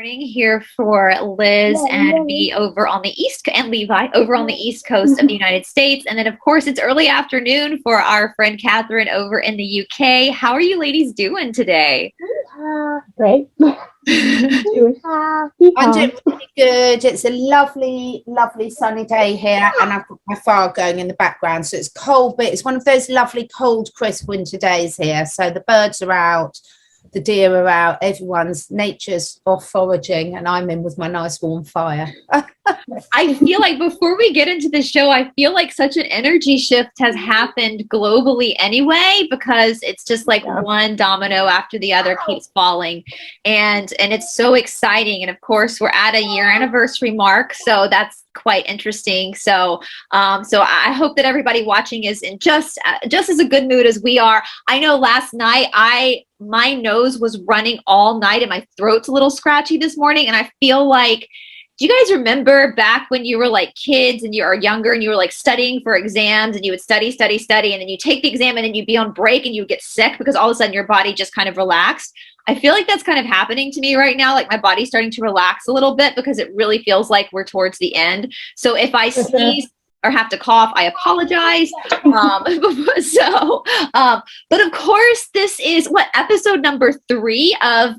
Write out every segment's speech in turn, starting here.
morning here for Liz and me over on the East and Levi over on the East Coast of the United States. And then of course it's early afternoon for our friend Catherine over in the UK. How are you ladies doing today? Great. I'm doing really good. It's a lovely, lovely sunny day here, and I've got my fire going in the background. So it's cold, but it's one of those lovely, cold, crisp winter days here. So the birds are out, the deer are out, nature's off foraging, and I'm in with my nice warm fire. I feel like before we get into the show, I feel like such an energy shift has happened globally anyway, because it's just like one domino after the other keeps falling, and it's so exciting. And of course, we're at a year anniversary mark, so that's quite interesting. So I hope that everybody watching is in just as a good mood as we are. I know last night my nose was running all night and my throat's a little scratchy this morning, and I feel like, do you guys remember back when you were like kids and you were younger and you were like studying for exams and you would study, and then you take the exam and then you'd be on break and you would get sick because all of a sudden your body just kind of relaxed? I feel like that's kind of happening to me right now. Like my body's starting to relax a little bit because it really feels like we're towards the end. So if I sneeze or have to cough, I apologize. But of course, this is episode number 3 of,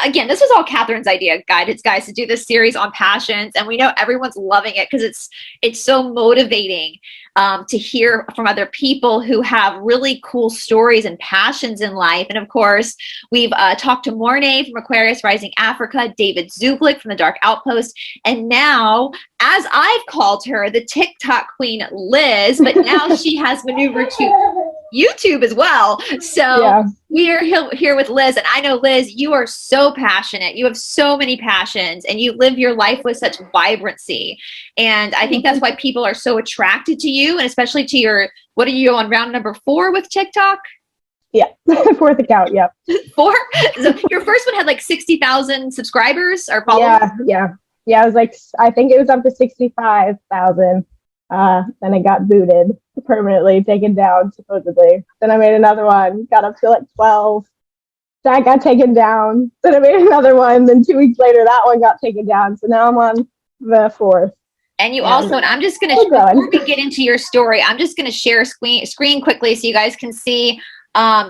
again, this was all Catherine's idea, guys, to do this series on passions. And we know everyone's loving it because it's so motivating to hear from other people who have really cool stories and passions in life. And of course, we've talked to Mornay from Aquarius Rising Africa, David Zublik from the Dark Outpost, and now, as I've called her, the TikTok queen, Liz, but now she has maneuvered to YouTube as well. So we are here with Liz, and I know, Liz, you are so passionate. You have so many passions, and you live your life with such vibrancy. And I think that's why people are so attracted to you, and especially to your, what are you on round number 4 with TikTok? Yeah, 4th account, yep. 4? So your first one had like 60,000 subscribers or followers? Yeah, it was like, I think it was up to 65,000. Then it got booted, permanently taken down, supposedly. Then I made another one, got up to like 12. That got taken down. Then I made another one. Then 2 weeks later, that one got taken down. So now I'm on the 4th. And you also, and I'm just going to, before we get into your story, I'm just going to share a screen quickly so you guys can see.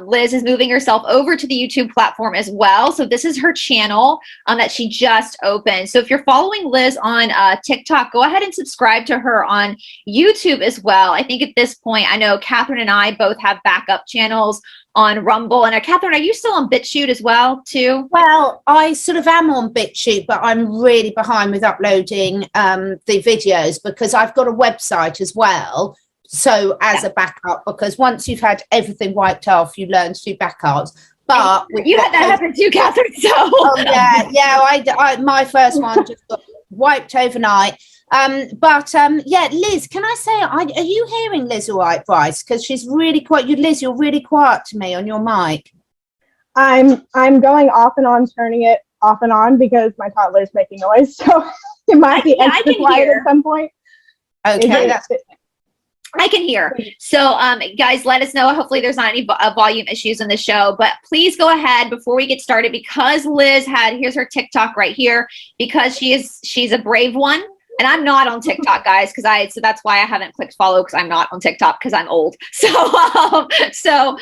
Liz is moving herself over to the YouTube platform as well. So this is her channel that she just opened. So if you're following Liz on TikTok, go ahead and subscribe to her on YouTube as well. I think at this point, I know Catherine and I both have backup channels on Rumble. And Catherine, are you still on BitChute as well, too? Well, I sort of am on BitChute, but I'm really behind with uploading the videos because I've got a website as well. So as a backup, because once you've had everything wiped off, you learn to do backups. But you had that happen too, Catherine. So I my first one just got wiped overnight. Liz, can I say, are you hearing Liz all right, Brice? Because she's really quiet. Liz, you're really quiet to me on your mic. I'm going off and on, turning it off and on because my toddler's making noise, so it might be extra quiet at some point. Okay, that's it. I can hear. So, guys, let us know. Hopefully there's not any volume issues in the show, but please go ahead before we get started, because Liz here's her TikTok right here, because she's a brave one. And I'm not on TikTok, guys, so that's why I haven't clicked follow, because I'm not on TikTok because I'm old. So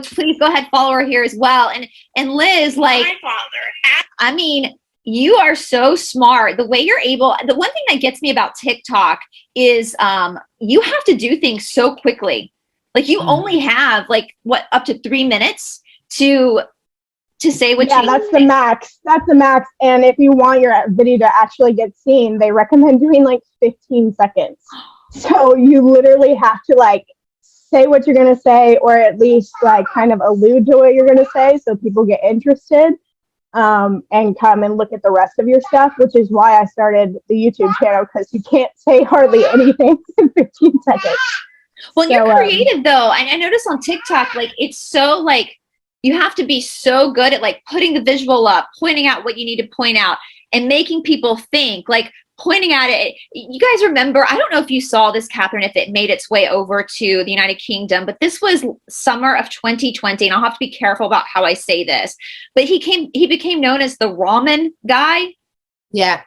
please go ahead, follow her here as well. And Liz, like, I mean, you are so smart. The way you're able, the one thing that gets me about TikTok is you have to do things so quickly. Like you only have up to 3 minutes to say what you need. That's the max. That's the max. And if you want your video to actually get seen, they recommend doing like 15 seconds. So you literally have to say what you're going to say, or at least kind of allude to what you're going to say so people get interested. And come and look at the rest of your stuff, which is why I started the YouTube channel, because you can't say hardly anything in 15 seconds. Well, you're creative though. And I noticed on TikTok, it's so you have to be so good at putting the visual up, pointing out what you need to point out, and making people think. pointing at it. You guys remember, I don't know if you saw this, Catherine, if it made its way over to the United Kingdom, but this was summer of 2020, and I'll have to be careful about how I say this, but he became known as the ramen guy. Yeah.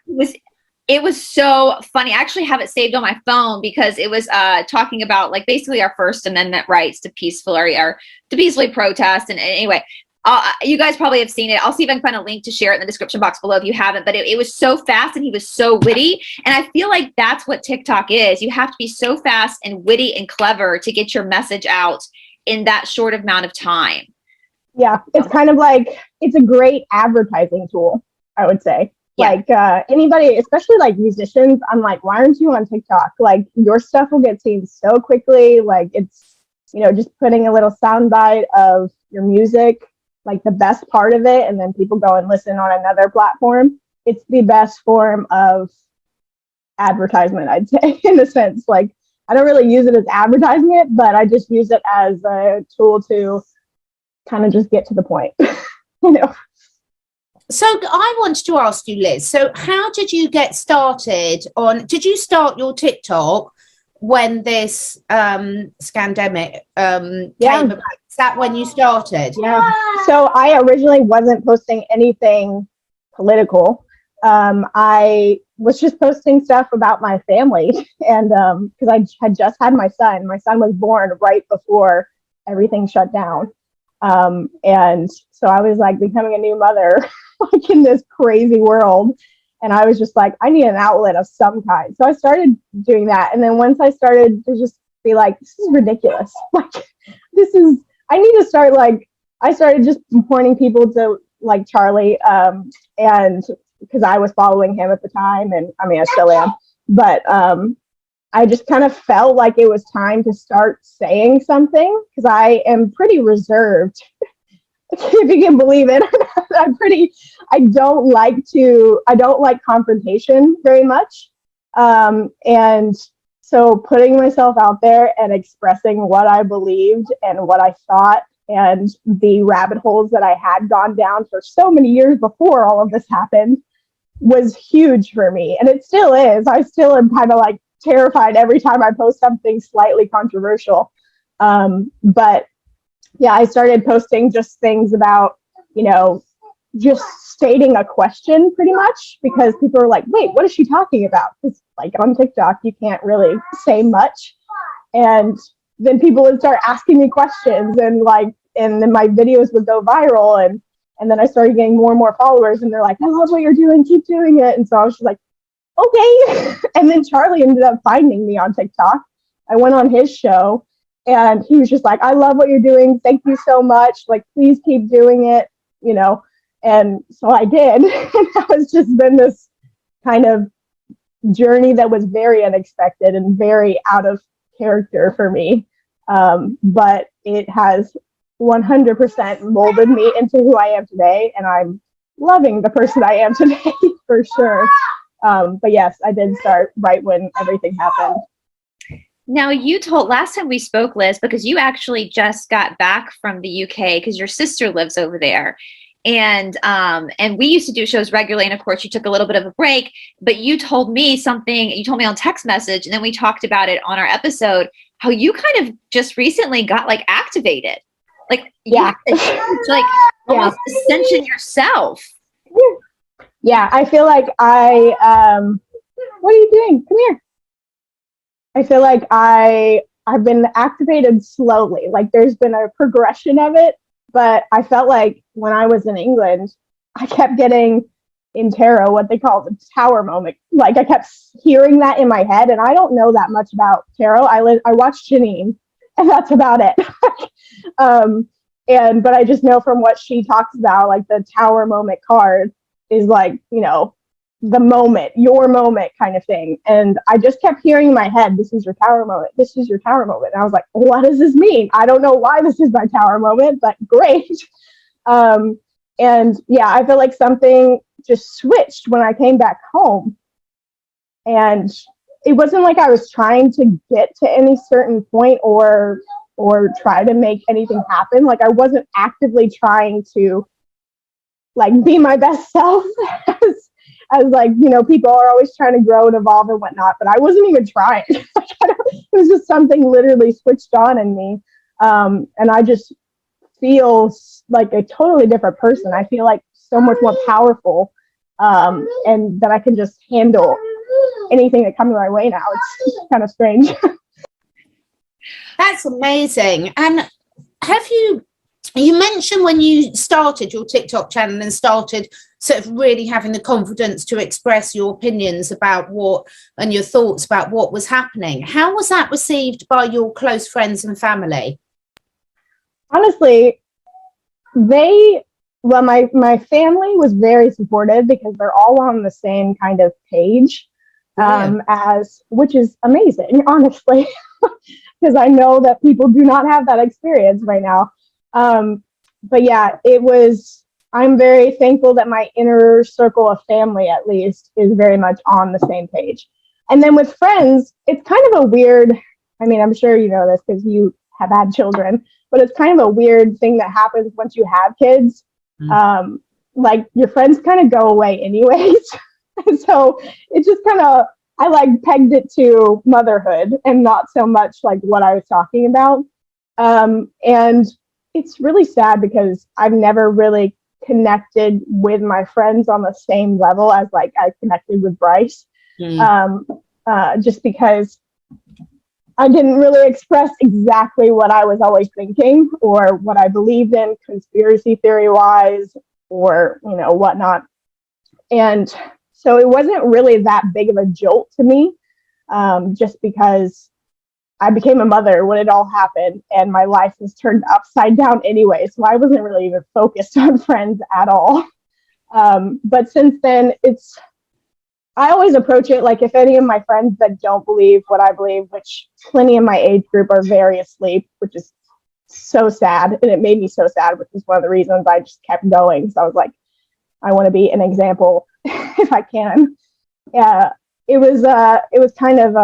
It was so funny. I actually have it saved on my phone because it was talking about like basically our First Amendment rights to peacefully protest. And anyway, you guys probably have seen it. I'll see if I can find a link to share it in the description box below if you haven't, but it was so fast and he was so witty. And I feel like that's what TikTok is. You have to be so fast and witty and clever to get your message out in that short amount of time. Yeah, it's kind of like, it's a great advertising tool, I would say. Yeah. Like anybody, especially like musicians, I'm like, why aren't you on TikTok? Like your stuff will get seen so quickly. Like it's, you know, just putting a little soundbite of your music, like the best part of it, and then people go and listen on another platform. It's the best form of advertisement, I'd say, in a sense. Like I don't really use it as advertisement, but I just use it as a tool to kind of just get to the point, you know. So I wanted to ask you, Liz, so how did you get started did you start your TikTok when this scandemic came about? Is that when you started? Yeah. So I originally wasn't posting anything political. I was just posting stuff about my family, and because I had just had my son. My son was born right before everything shut down. And so I was like becoming a new mother, like in this crazy world. And I was just like, I need an outlet of some kind. So I started doing that. And then once I started to just be like, this is ridiculous. Like, I need to start, like, I started just pointing people to like Charlie. And because I was following him at the time, and I mean, I still am, but, I just kind of felt like it was time to start saying something, because I am pretty reserved, if you can believe it. I don't like confrontation very much. And so putting myself out there and expressing what I believed and what I thought, and the rabbit holes that I had gone down for so many years before all of this happened, was huge for me. And it still is. I still am kind of like terrified every time I post something slightly controversial. But yeah, I started posting just things about, you know, just stating a question pretty much, because people are like, wait, what is she talking about? Because like on TikTok, you can't really say much. And then people would start asking me questions, and then my videos would go viral, and then I started getting more and more followers, and they're like, I love what you're doing, keep doing it. And so I was just like, okay. And then Charlie ended up finding me on TikTok. I went on his show, and he was just like, I love what you're doing. Thank you so much. Like, please keep doing it, you know? And so I did. And that has just been this kind of journey that was very unexpected and very out of character for me. But it has 100% molded me into who I am today. And I'm loving the person I am today for sure. But yes, I did start right when everything happened. Now, you told last time we spoke, Liz, because you actually just got back from the UK because your sister lives over there. And we used to do shows regularly. And of course, you took a little bit of a break, but you told me something, you told me on text message, and then we talked about it on our episode, how you kind of just recently got like activated. Like, yeah, like almost ascension yourself. Yeah, I feel like what are you doing? Come here. I feel like I've been activated slowly. Like there's been a progression of it, but I felt like when I was in England, I kept getting in tarot what they call the tower moment. Like I kept hearing that in my head, and I don't know that much about tarot. I watched Janine, and that's about it. But I just know from what she talks about, like the tower moment card is like, you know, the moment, your moment kind of thing. And I just kept hearing in my head, this is your tower moment. This is your tower moment. And I was like, what does this mean? I don't know why this is my tower moment, but great. And yeah, I feel like something just switched when I came back home. And it wasn't like I was trying to get to any certain point or try to make anything happen. Like I wasn't actively trying to like be my best self as like, you know, people are always trying to grow and evolve and whatnot, but I wasn't even trying. It was just something literally switched on in me. And I just feel like a totally different person. I feel like so much more powerful, and that I can just handle anything that comes my way now. It's kind of strange. That's amazing. And have you mentioned when you started your TikTok channel and started sort of really having the confidence to express your opinions about what and your thoughts about what was happening. How was that received by your close friends and family? Honestly, my family was very supportive because they're all on the same kind of page, which is amazing, honestly, because I know that people do not have that experience right now. But yeah, I'm very thankful that my inner circle of family, at least, is very much on the same page. And then with friends, it's kind of a weird, I mean, I'm sure you know this because you have had children, but it's kind of a weird thing that happens once you have kids. Like your friends kind of go away anyways. So it's just kind of, I like pegged it to motherhood and not so much like what I was talking about. And it's really sad because I've never really connected with my friends on the same level as like I connected with Brice. Just because I didn't really express exactly what I was always thinking or what I believed in conspiracy theory wise or, you know, whatnot. And so it wasn't really that big of a jolt to me, just because I became a mother when it all happened and my life was turned upside down anyway. So I wasn't really even focused on friends at all. But since then, I always approach it like if any of my friends that don't believe what I believe, which plenty in my age group are very asleep, which is so sad. And it made me so sad, which is one of the reasons I just kept going. So I was like, I want to be an example if I can. Yeah, it was kind of,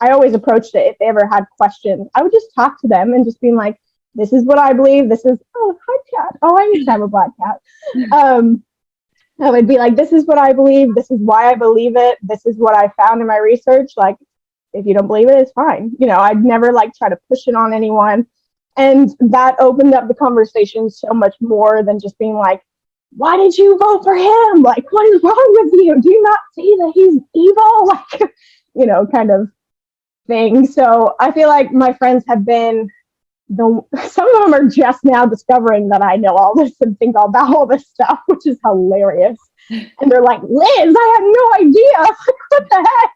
I always approached it. If they ever had questions, I would just talk to them and just being like, this is what I believe. This is, oh, hi, cat. Oh, I used to have a black cat. I would be like, this is what I believe. This is why I believe it. This is what I found in my research. Like, if you don't believe it, it's fine. You know, I'd never like try to push it on anyone. And that opened up the conversation so much more than just being like, why did you vote for him? Like, what is wrong with you? Do you not see that he's evil? Like, you know, kind of thing. So I feel like my friends have been some of them are just now discovering that I know all this and think about all this stuff, which is hilarious. And they're like, Liz, I had no idea. Like, what the heck?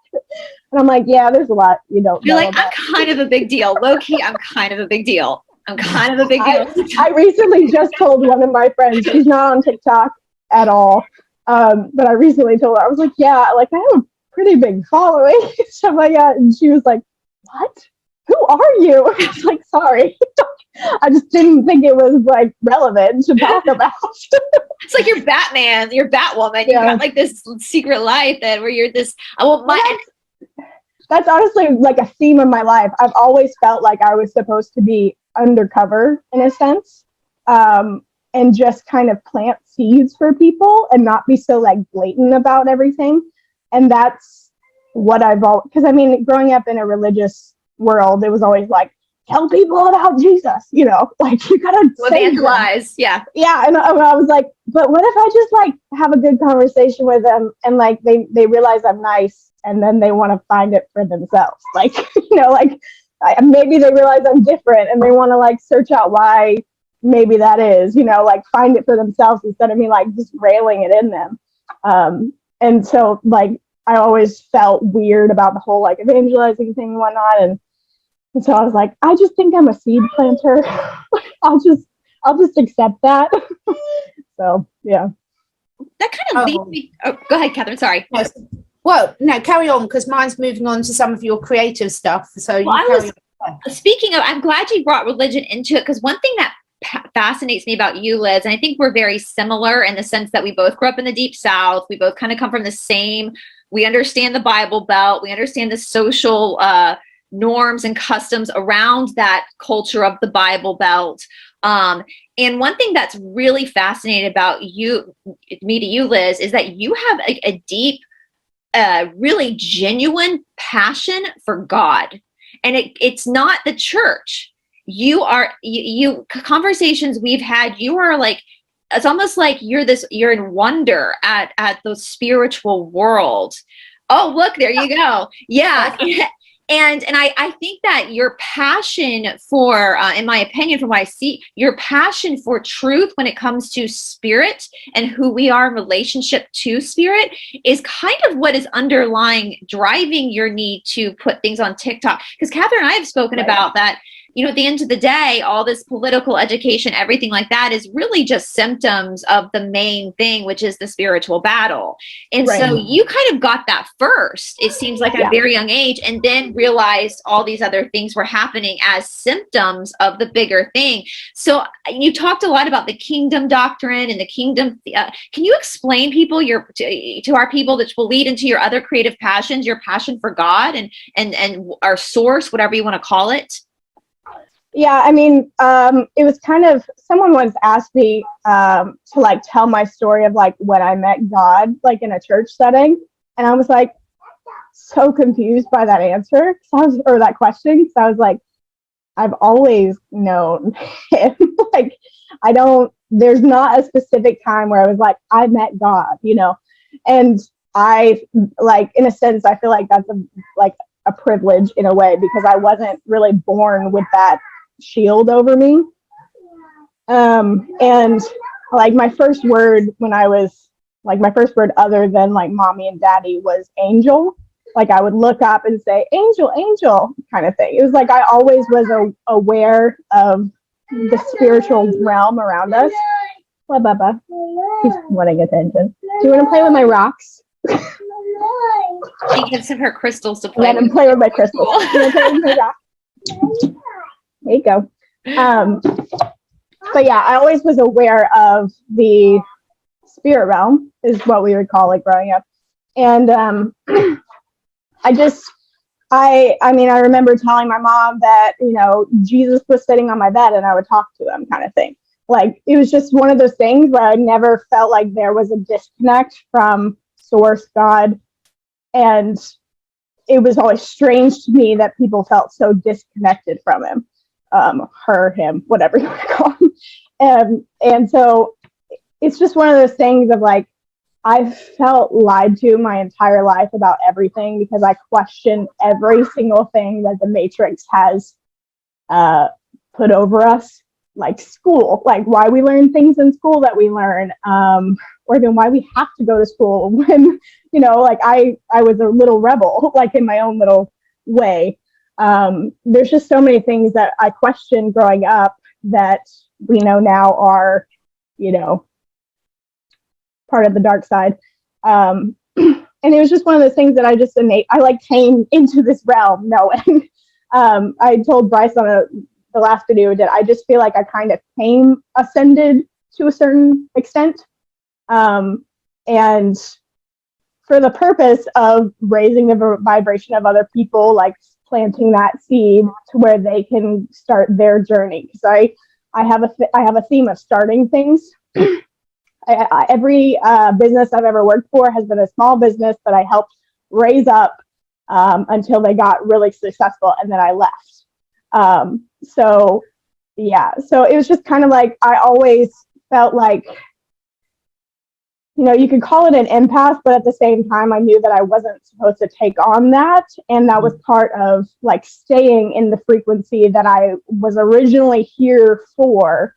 And I'm like, yeah, there's a lot you don't know. You're like, I'm kind of a big deal. Low key, I'm kind of a big deal. I'm kind of a big deal. I recently just told one of my friends, she's not on TikTok at all. But I recently told her, I was like, yeah, like I have a pretty big following. Stuff like that. And she was like, what? Who are you? I was like, sorry. I just didn't think it was like relevant to talk about. It's like you're Batman, you're Batwoman. You got like this secret life that where you're this. That's honestly like a theme of my life. I've always felt like I was supposed to be undercover in a sense, and just kind of plant seeds for people and not be so like blatant about everything. And that's what because I mean, growing up in a religious world, it was always like, tell people about Jesus, you know, like you gotta evangelize. Yeah. And I was like, but what if I just like have a good conversation with them and like they realize I'm nice and then they want to find it for themselves, like, you know, like maybe they realize I'm different and they want to like search out why maybe that is, you know, like find it for themselves instead of me like just railing it in them. And so like I always felt weird about the whole like evangelizing thing and whatnot. And so I was like, I just think I'm a seed planter. I'll just accept that. So yeah. That kind of leads me. Oh, go ahead, Catherine. Sorry. Yes. Well, no, carry on because mine's moving on to some of your creative stuff. So speaking of, I'm glad you brought religion into it because one thing that fascinates me about you, Liz, and I think we're very similar in the sense that we both grew up in the Deep South. We both kind of come from the same. We understand the Bible Belt. We understand the social norms and customs around that culture of the Bible Belt. And one thing that's really fascinating about me to you, Liz, is that you have a deep, really genuine passion for God. And it's not the church. You conversations we've had, you are like, it's almost like you're in wonder at the spiritual world. Oh, look, there you go. Yeah. And I think that your passion for, in my opinion, from what I see, your passion for truth when it comes to spirit and who we are in relationship to spirit is kind of what is underlying driving your need to put things on TikTok. Because Catherine and I have spoken about that. You know, at the end of the day, all this political education, everything like that is really just symptoms of the main thing, which is the spiritual battle. And so you kind of got that first, it seems like, at a very young age, and then realized all these other things were happening as symptoms of the bigger thing. So you talked a lot about the kingdom doctrine and the kingdom. Can you explain to our people that will lead into your other creative passions, your passion for God and our source, whatever you want to call it? Yeah, I mean, it was kind of, someone once asked me to like tell my story of like when I met God, like in a church setting. And I was like so confused by that answer, or that question. So I was like, I've always known him. Like, there's not a specific time where I was like, I met God, you know? And I, like, in a sense, I feel like that's a privilege in a way, because I wasn't really born with that shield over me. And like my first word when I was like, my first word other than like mommy and daddy was angel. Like I would look up and say, angel, angel, kind of thing. It was like I always was aware of the spiritual realm around us. What, Bubba? He's wanting attention. Do you want to play with my rocks? She gives him her crystals to play Let him play with my crystals. You want to play with my rocks? There you go. But yeah, I always was aware of the spirit realm, is what we would call it growing up. And I mean, I remember telling my mom that, you know, Jesus was sitting on my bed and I would talk to him, kind of thing. Like, it was just one of those things where I never felt like there was a disconnect from source, God. And it was always strange to me that people felt so disconnected from him, him, whatever you want to call him. And so it's just one of those things of like, I've felt lied to my entire life about everything, because I question every single thing that the Matrix has put over us, like school, like why we learn things in school that we learn, or even why we have to go to school when, you know, like I was a little rebel, like in my own little way. There's just so many things that I questioned growing up that we know now are, you know, part of the dark side. And it was just one of those things that I like came into this realm knowing. I told Brice on the last video we did, I just feel like I kind of ascended to a certain extent. And for the purpose of raising the vibration of other people, like planting that seed to where they can start their journey. Because I have a theme of starting things. Every business I've ever worked for has been a small business that I helped raise up until they got really successful, and then I left. So it was just kind of like, I always felt like, you know, you could call it an empath, but at the same time, I knew that I wasn't supposed to take on that. And that was part of like staying in the frequency that I was originally here for.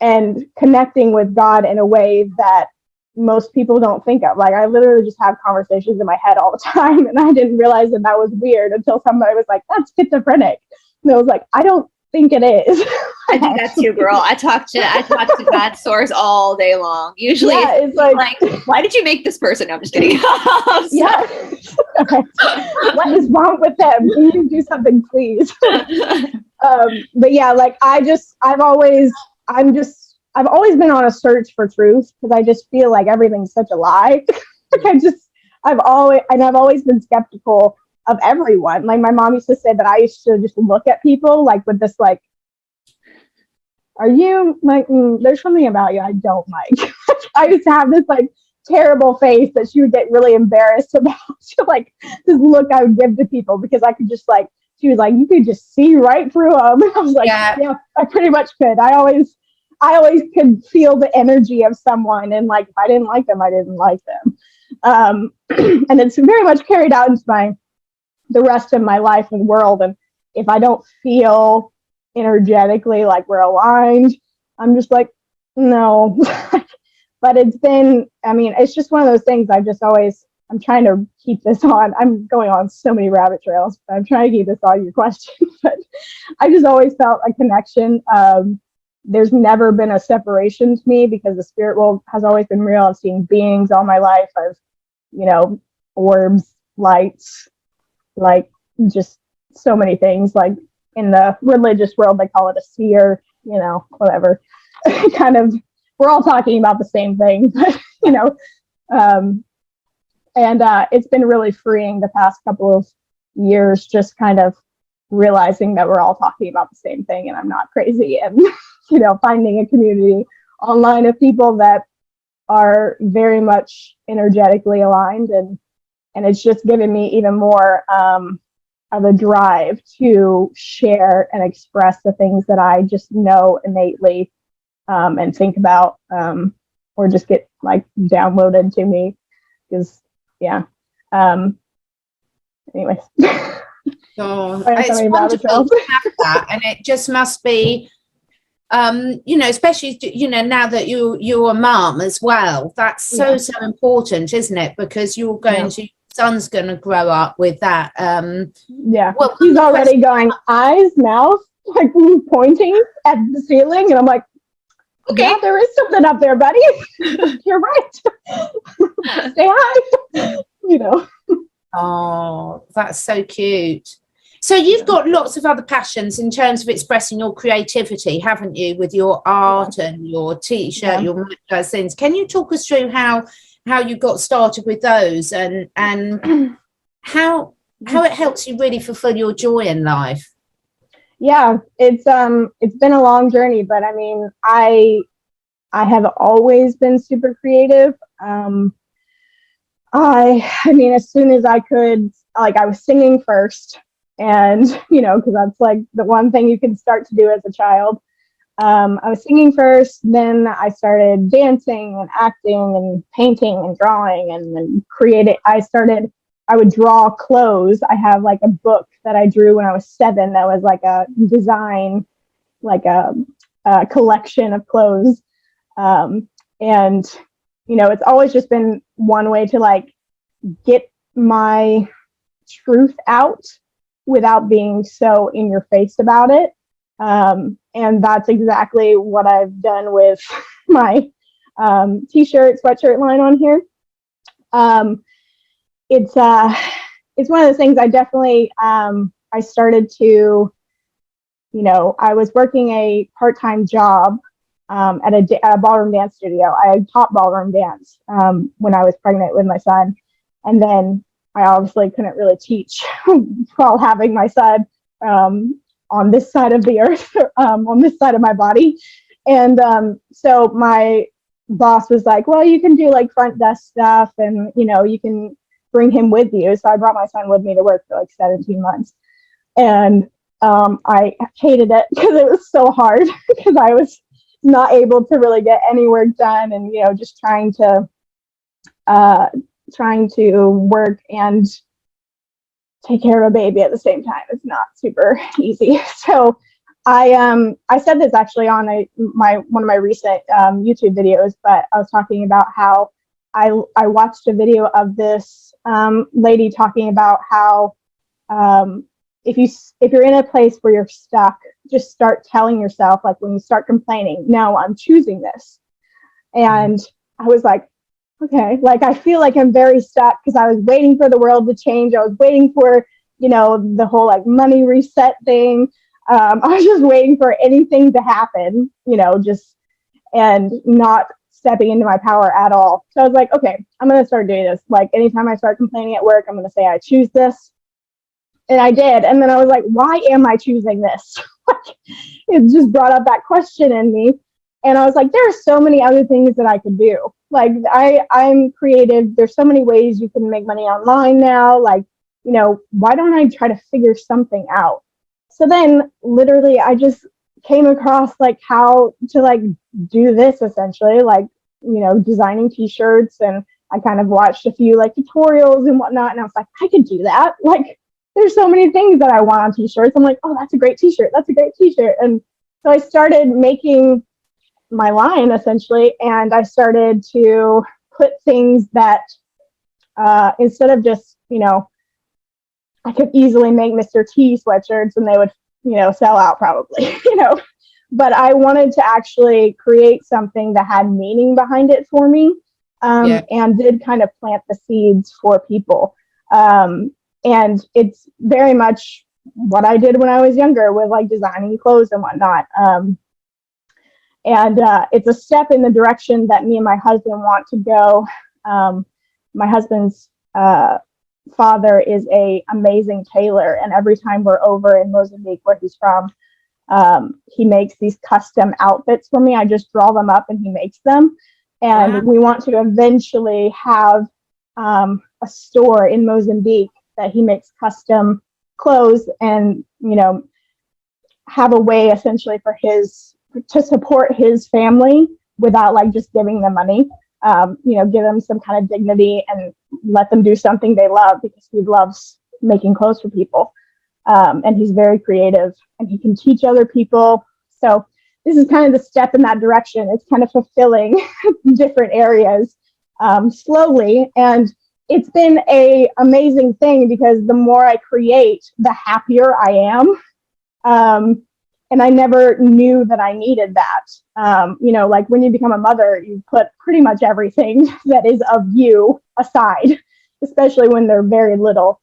And connecting with God in a way that most people don't think of. Like, I literally just have conversations in my head all the time, and I didn't realize that was weird until somebody was like, that's schizophrenic. And I was like, I don't think it is. I do that too, girl. I talk to God's source all day long. Usually it's like, why did you make this person? No, I'm just kidding. Yeah. What is wrong with them? Can you do something, please? But yeah, like I've always been on a search for truth, because I just feel like everything's such a lie. I've always been skeptical of everyone. Like my mom used to say that I used to just look at people like with this like are you like, there's something about you I don't like. I used to have this like terrible face that she would get really embarrassed about. Like this look I would give to people because I could just like, she was like, you could just see right through them. I was like, yeah, I pretty much could. I always could feel the energy of someone, and like if I didn't like them, I didn't like them. And it's very much carried out into the rest of my life and world. And if I don't feel energetically like we're aligned, I'm just like, no. But it's been, I mean, it's just one of those things I'm trying to keep this on. I'm going on so many rabbit trails, but I'm trying to keep this on your question. But I just always felt a connection. There's never been a separation to me because the spirit world has always been real. I've seen beings all my life. I've, orbs, lights, like just so many things. Like in the religious world, they call it a seer, whatever. Kind of, we're all talking about the same thing, but, and it's been really freeing the past couple of years, just kind of realizing that we're all talking about the same thing and I'm not crazy, and, finding a community online of people that are very much energetically aligned. And it's just given me even more of a drive to share and express the things that I just know innately and think about, or just get like downloaded to me. Because anyways. Oh, it's wonderful to have that, and it just must be, especially now that you're a mum as well. That's so important, isn't it? Because you're going to, son's going to grow up with that. Well, he's already going eyes, mouth, like pointing at the ceiling, and I'm like, okay, yeah, there is something up there, buddy. You're right. Say hi. Oh, that's so cute. So you've got lots of other passions in terms of expressing your creativity, haven't you, with your art and your t-shirt, your things. Can you talk us through how you got started with those, and how it helps you really fulfill your joy in life? Yeah, it's been a long journey, but I mean, I have always been super creative. I mean, as soon as I could, like, I was singing first, and because that's like the one thing you can start to do as a child. I was singing first, then I started dancing and acting and painting and drawing, and then creating. I would draw clothes. I have like a book that I drew when I was 7 that was like a design, like a collection of clothes. And, it's always just been one way to like get my truth out without being so in your face about it. And that's exactly what I've done with my t-shirt, sweatshirt line on here. It's one of those things I definitely, I started to, I was working a part-time job at a ballroom dance studio. I taught ballroom dance when I was pregnant with my son. And then I obviously couldn't really teach while having my son on this side of the earth, on this side of my body. And so my boss was like, well, you can do like front desk stuff, and, you can bring him with you. So I brought my son with me to work for like 17 months. And I hated it because it was so hard, because I was not able to really get any work done, and, just trying to work and take care of a baby at the same time. It's not super easy. So I said this actually on one of my recent YouTube videos, but I was talking about how I watched a video of this lady talking about how if you're in a place where you're stuck, just start telling yourself, like when you start complaining, no, I'm choosing this. And I was like, okay, like I feel like I'm very stuck because I was waiting for the world to change. I was waiting for, the whole like money reset thing. I was just waiting for anything to happen, and not stepping into my power at all. So I was like, okay, I'm going to start doing this. Like anytime I start complaining at work, I'm going to say I choose this. And I did. And then I was like, why am I choosing this? it just brought up that question in me. And I was like, there are so many other things that I could do. Like, I'm creative. There's so many ways you can make money online now. Like, you know, why don't I try to figure something out? So then literally I just came across like how to like do this essentially, like, you know, designing t-shirts. And I kind of watched a few like tutorials and whatnot. And I was like, I could do that. Like, there's so many things that I want on t-shirts. I'm like, oh, that's a great t-shirt. That's a great t-shirt. And so I started making my line essentially. And I started to put things that instead of just, you know, I could easily make Mr. T sweatshirts and they would, you know, sell out probably, you know, but I wanted to actually create something that had meaning behind it for me, and did kind of plant the seeds for people. And it's very much what I did when I was younger with like designing clothes and whatnot. And it's a step in the direction that me and my husband want to go. My husband's father is a amazing tailor, and every time we're over in Mozambique, where he's from, he makes these custom outfits for me. I just draw them up and he makes them. And we want to eventually have a store in Mozambique that he makes custom clothes, and, you know, have a way essentially for to support his family without like just giving them money. You know, give them some kind of dignity and let them do something they love, because he loves making clothes for people. And he's very creative and he can teach other people. So this is kind of the step in that direction. It's kind of fulfilling different areas slowly. And it's been a amazing thing, because the more I create, the happier I am. And I never knew that I needed that. You know, like when you become a mother, you put pretty much everything that is of you aside, especially when they're very little.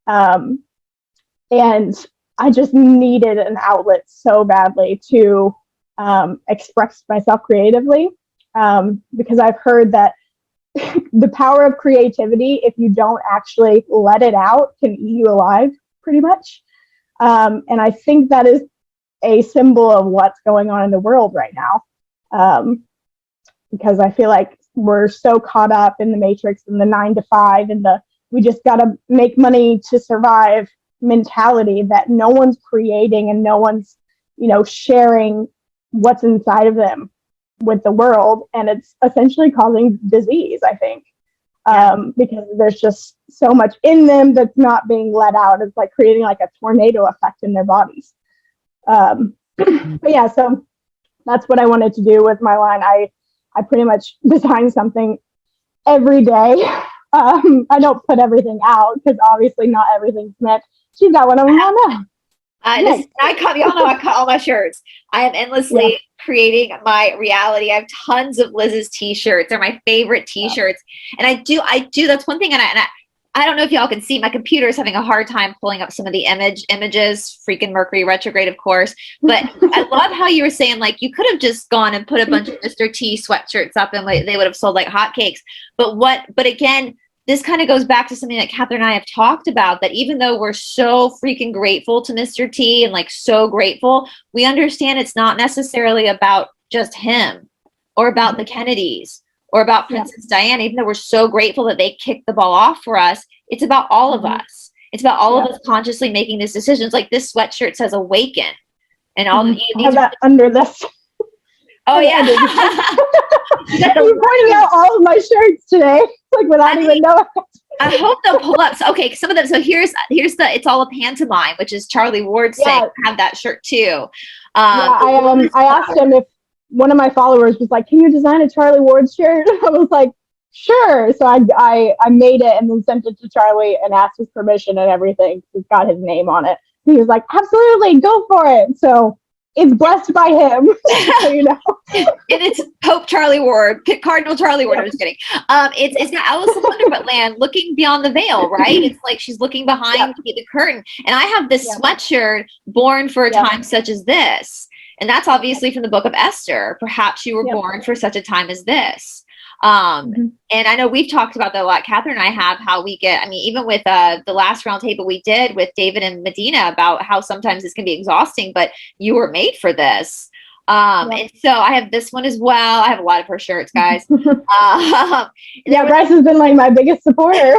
And I just needed an outlet so badly to express myself creatively, because I've heard that the power of creativity, if you don't actually let it out, can eat you alive pretty much. And I think that is a symbol of what's going on in the world right now. Because I feel like we're so caught up in the matrix and the 9 to 5 and we just got to make money to survive mentality, that no one's creating and no one's, you know, sharing what's inside of them with the world. And it's essentially causing disease, I think, because there's just so much in them that's not being let out. It's like creating like a tornado effect in their bodies. But yeah, so that's what I wanted to do with my line. I pretty much design something every day. I don't put everything out, because obviously not everything's meant. She's got one of them on now. Y'all know I cut all my shirts. I am endlessly creating my reality. I have tons of Liz's t-shirts. They're my favorite t-shirts. And I do, that's one thing. And I don't know if y'all can see, my computer is having a hard time pulling up some of the images, freaking Mercury retrograde, of course. But I love how you were saying, like, you could have just gone and put a bunch of Mr. T sweatshirts up and they would have sold like hotcakes. But again, this kind of goes back to something that Catherine and I have talked about, that even though we're so freaking grateful to Mr. T and like so grateful, we understand it's not necessarily about just him or about the Kennedys or about Princess Diana. Even though we're so grateful that they kicked the ball off for us, it's about all of us. It's about all of us consciously making these decisions. Like this sweatshirt says "awaken," and all I have that under this. Oh yeah. You're pointing out all of my shirts today, like without even knowing. I hope they'll pull up. So, okay, some of them. So here's the "It's All a Pantomime," which is Charlie Ward saying, "Have that shirt too." I asked him if one of my followers was like, "Can you design a Charlie Ward shirt?" I was like, "Sure." So I made it and then sent it to Charlie and asked his permission and everything. It's got his name on it. He was like, "Absolutely, go for it." So it's blessed by him. So, you know. And it's Pope Charlie Ward, Cardinal Charlie Ward. I'm just kidding. It's got Alice in Wonderland looking beyond the veil, right? It's like she's looking behind the curtain. And I have this sweatshirt, "Born for a time such as this." And that's obviously from the book of Esther. Perhaps you were born for such a time as this. And I know we've talked about that a lot. Catherine and I have, how we get, I mean, even with the last round table we did with David and Medina, about how sometimes this can be exhausting, but you were made for this. And so I have this one as well. I have a lot of her shirts, guys. Yeah, Brice has been like my biggest supporter.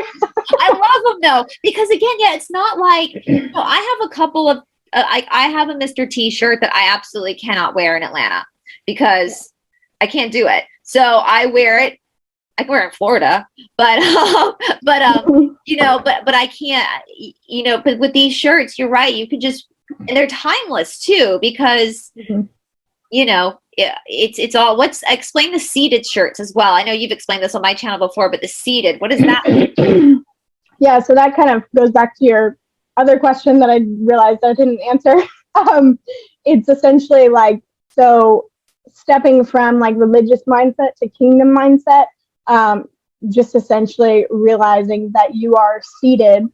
I love them though, because again, yeah, it's not like, you know, I have a couple of, I have a Mr. T shirt that I absolutely cannot wear in Atlanta because I can't do it. So I wear it. I can wear it in Florida, but you know, but I can't, you know, but with these shirts, you're right. You can just, and they're timeless too, because, you know, it's all, explain the seated shirts as well. I know you've explained this on my channel before, but the seated, what is that? Yeah. So that kind of goes back to your other question that I realized I didn't answer. It's essentially like, so stepping from like religious mindset to kingdom mindset, just essentially realizing that you are seated,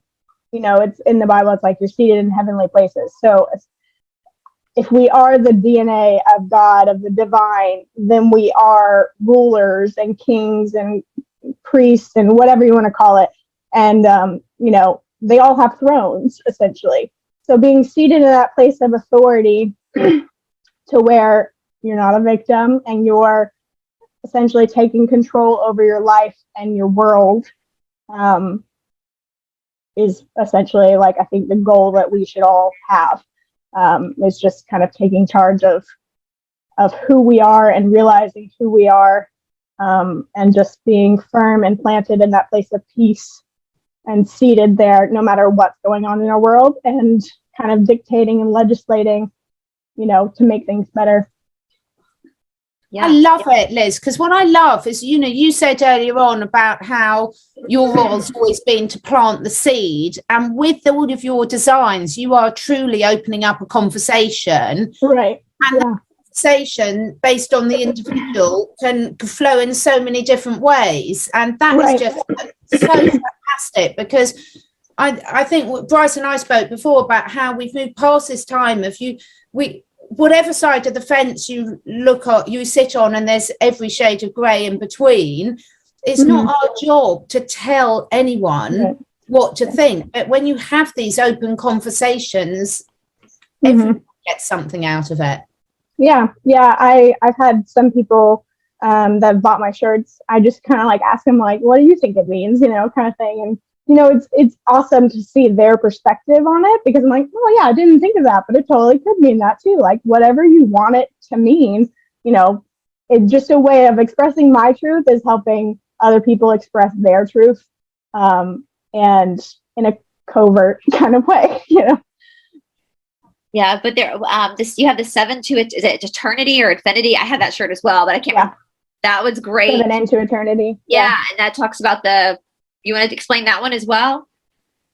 you know, it's in the Bible, it's like you're seated in heavenly places. So if we are the DNA of God, of the divine, then we are rulers and kings and priests and whatever you want to call it. And, you know, they all have thrones, essentially. So being seated in that place of authority to where you're not a victim and you're essentially taking control over your life and your world, is essentially like, I think the goal that we should all have, is just kind of taking charge of who we are and realizing who we are, and just being firm and planted in that place of peace and seated there no matter what's going on in our world, and kind of dictating and legislating, you know, to make things better. Yeah. I love it, Liz, because what I love is, you know, you said earlier on about how your role's always been to plant the seed, and with all of your designs, you are truly opening up a conversation. Right. And the conversation based on the individual can flow in so many different ways. And that is just so fantastic, because I think what Brice and I spoke before about how we've moved past this time of whatever side of the fence you look at, you sit on, and there's every shade of grey in between. It's not our job to tell anyone what to think, but when you have these open conversations, everyone gets something out of it. Yeah, I've had some people that bought my shirts. I just kind of like ask them like, what do you think it means, you know, kind of thing. And you know, it's awesome to see their perspective on it, because I'm like, oh yeah, I didn't think of that, but it totally could mean that too. Like whatever you want it to mean, you know, it's just a way of expressing my truth is helping other people express their truth, and in a covert kind of way, you know. Yeah, but there, you have the 7 to it. Is it eternity or infinity? I had that shirt as well, but I can't remember. That was great. 7 into eternity. Yeah, and that talks about you want to explain that one as well?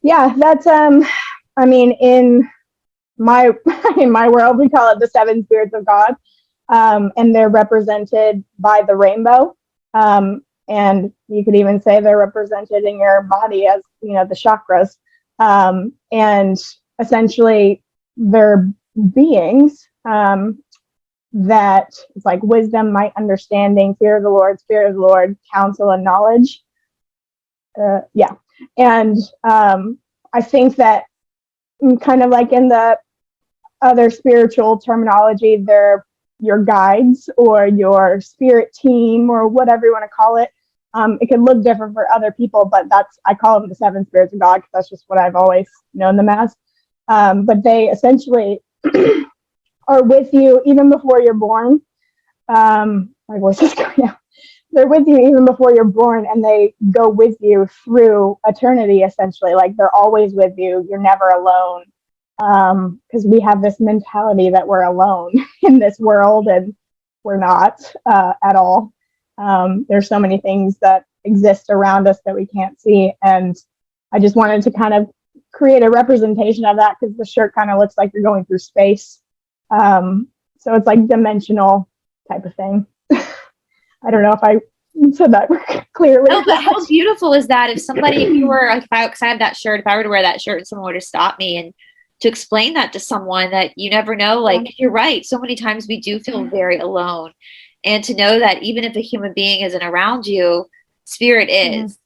Yeah, that's I mean, in my world, we call it the 7 spirits of God, and they're represented by the rainbow, and you could even say they're represented in your body as, you know, the chakras, and essentially they're beings that it's like wisdom, might, understanding, fear of the Lord, spirit of the Lord, counsel, and knowledge. And I think that kind of like in the other spiritual terminology, they're your guides or your spirit team or whatever you want to call it. It could look different for other people, but I call them the 7 spirits of God because that's just what I've always known them as. But they essentially are with you even before you're born. My voice is going out. They're with you even before you're born, and they go with you through eternity, essentially. Like they're always with you. You're never alone. Because we have this mentality that we're alone in this world, and we're not at all. There's so many things that exist around us that we can't see. And I just wanted to kind of create a representation of that, because the shirt kind of looks like you're going through space. So it's like dimensional type of thing. I don't know if I said that clearly. No, but how beautiful is that? If somebody, if I had that shirt, if I were to wear that shirt and someone were to stop me and to explain that to someone, that you never know, like you're right. So many times we do feel very alone. and to know that even if a human being isn't around you, spirit is,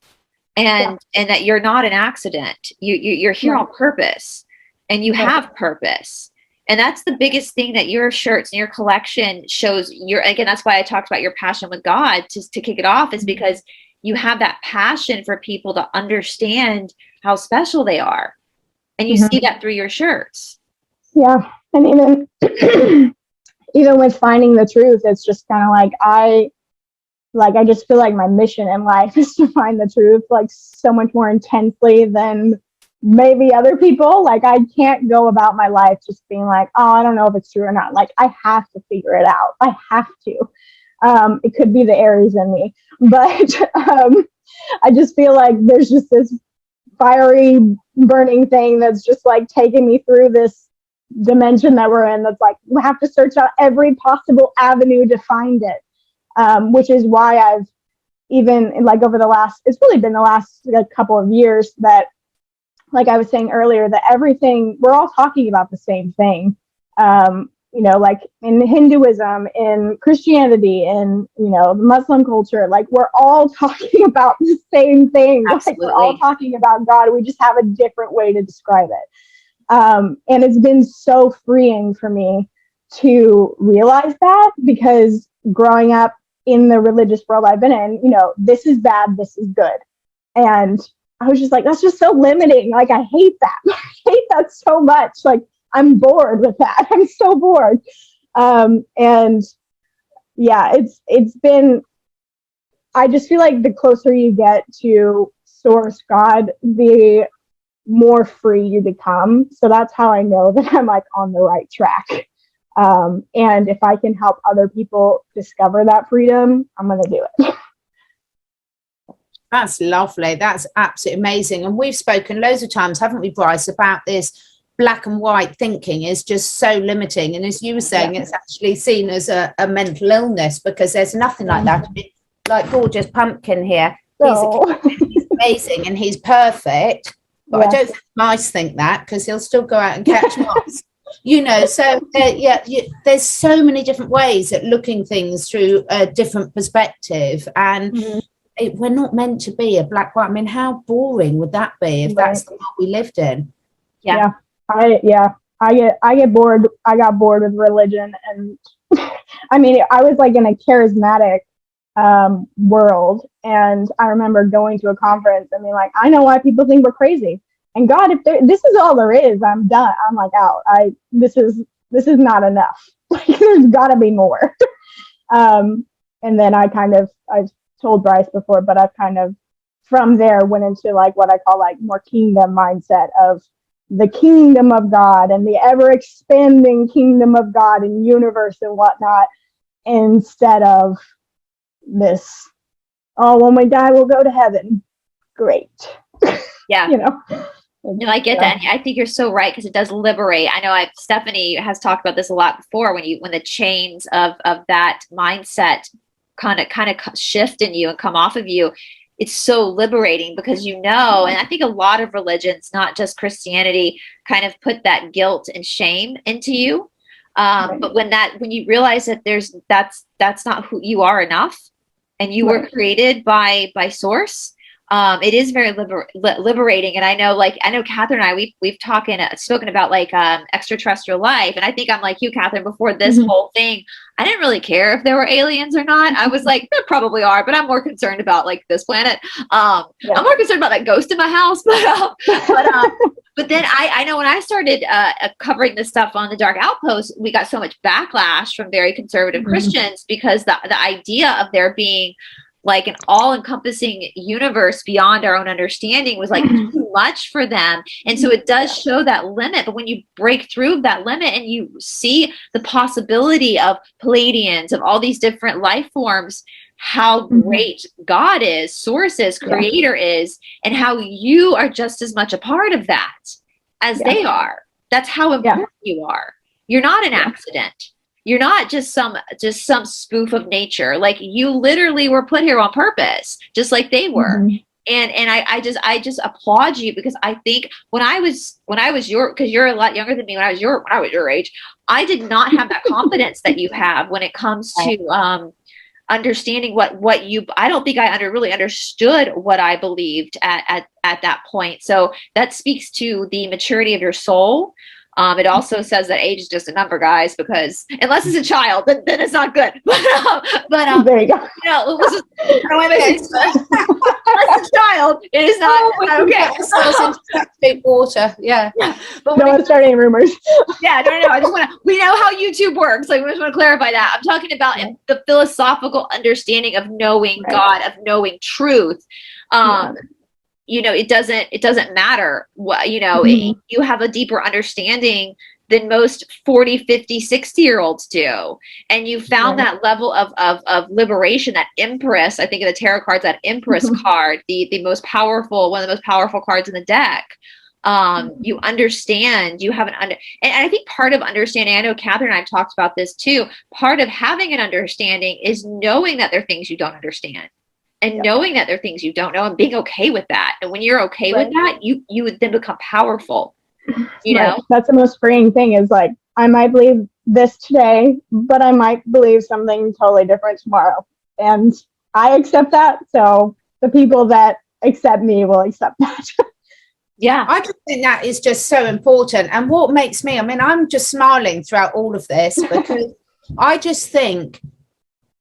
and that you're not an accident. You're here on purpose, and you have purpose. And that's the biggest thing that your shirts and your collection shows. Again, that's why I talked about your passion with God to kick it off, is because you have that passion for people to understand how special they are. And you see that through your shirts. Yeah. And even with finding the truth, it's just kind of like, I just feel like my mission in life is to find the truth, like so much more intensely than maybe other people. Like, I can't go about my life just being like, oh, I don't know if it's true or not. Like, I have to figure it out. I have to. It could be the Aries in me, but I just feel like there's just this fiery burning thing that's just like taking me through this dimension that we're in, that's like, we have to search out every possible avenue to find it, which is why I've even, like, over the last, it's really been the last couple of years, that, like I was saying earlier, that everything, we're all talking about the same thing. You know, like in Hinduism, in Christianity, in, you know, the Muslim culture, like, we're all talking about the same thing. Like, we're all talking about God. We just have a different way to describe it. And it's been so freeing for me to realize that, because growing up in the religious world I've been in, you know, this is bad, this is good. And I was just like, that's just so limiting. Like, I hate that. I hate that so much. Like, I'm bored with that. I'm so bored. And yeah, it's been, I just feel like the closer you get to source God, the more free you become. So that's how I know that I'm like on the right track. And if I can help other people discover that freedom, I'm going to do it. That's lovely. That's absolutely amazing. And we've spoken loads of times, haven't we, Brice, about this black and white thinking is just so limiting. And as you were saying, it's actually seen as a mental illness, because there's nothing like that. I mean, like gorgeous pumpkin here. He's amazing and he's perfect. But I don't think mice think that, because he'll still go out and catch mice. You know, so there's so many different ways at looking things through a different perspective. And we're not meant to be a black white. I mean, how boring would that be if that's the world we lived in? I get bored. I got bored with religion, and I mean, I was like in a charismatic world, and I remember going to a conference and being like, I know why people think we're crazy. And God, if this is all there is, I'm done. I'm like out. This is not enough. Like, there's got to be more. And then I've told Brice before, but I've kind of from there went into like what I call like more kingdom mindset of the kingdom of God and the ever expanding kingdom of God and universe and whatnot, instead of this, oh, when we die, we'll go to heaven. Great. Yeah. You know? No, I get that. I think you're so right, because it does liberate. I know Stephanie has talked about this a lot before, when the chains of that mindset kind of shift in you and come off of you. It's so liberating, because and I think a lot of religions, not just Christianity, kind of put that guilt and shame into you. But when you realize that that's not who you are enough, and you were created by source, it is very liberating. And I know Catherine and I, we've spoken about like extraterrestrial life. And I think I'm like you, Catherine, before this whole thing, I didn't really care if there were aliens or not. I was like, there probably are, but I'm more concerned about like this planet. I'm more concerned about that ghost in my house. But then I know when I started covering this stuff on the Dark Outpost, we got so much backlash from very conservative Christians, because the idea of there being like an all-encompassing universe beyond our own understanding was like too much for them. And so it does show that limit. But when you break through that limit and you see the possibility of Palladians, of all these different life forms, how great God is, source is, creator is, and how you are just as much a part of that as they are. That's how important you are. You're not an accident. You're not just some spoof of nature. Like, you literally were put here on purpose, just like they were. And I just applaud you, because I think when I was because you're a lot younger than me, when I was your age, I did not have that confidence that you have when it comes to understanding what you, I don't think I really understood what I believed at that point. So that speaks to the maturity of your soul. It also says that age is just a number, guys, because unless it's a child, then it's not good. But there you go. You know, unless it's a child, it is not okay. Big water, yeah. But no one's starting rumors. Yeah, no. I just want to. We know how YouTube works. Like, we just want to clarify that. I'm talking about the philosophical understanding of knowing God, of knowing truth. You know, it doesn't matter what, you know, you have a deeper understanding than most 40, 50, 60-year-olds do. And you found that level of liberation, that Empress, I think of the tarot cards, that Empress card, the most powerful, one of the most powerful cards in the deck. You understand, you have and I think part of understanding, I know Catherine and I have talked about this too, part of having an understanding is knowing that there are things you don't understand. And knowing that there are things you don't know and being okay with that. And when you're okay with that, you would then become powerful. You know? That's the most freeing thing, is like, I might believe this today, but I might believe something totally different tomorrow. And I accept that. So the people that accept me will accept that. Yeah. I just think that is just so important. And what makes me, I mean, I'm just smiling throughout all of this because I just think,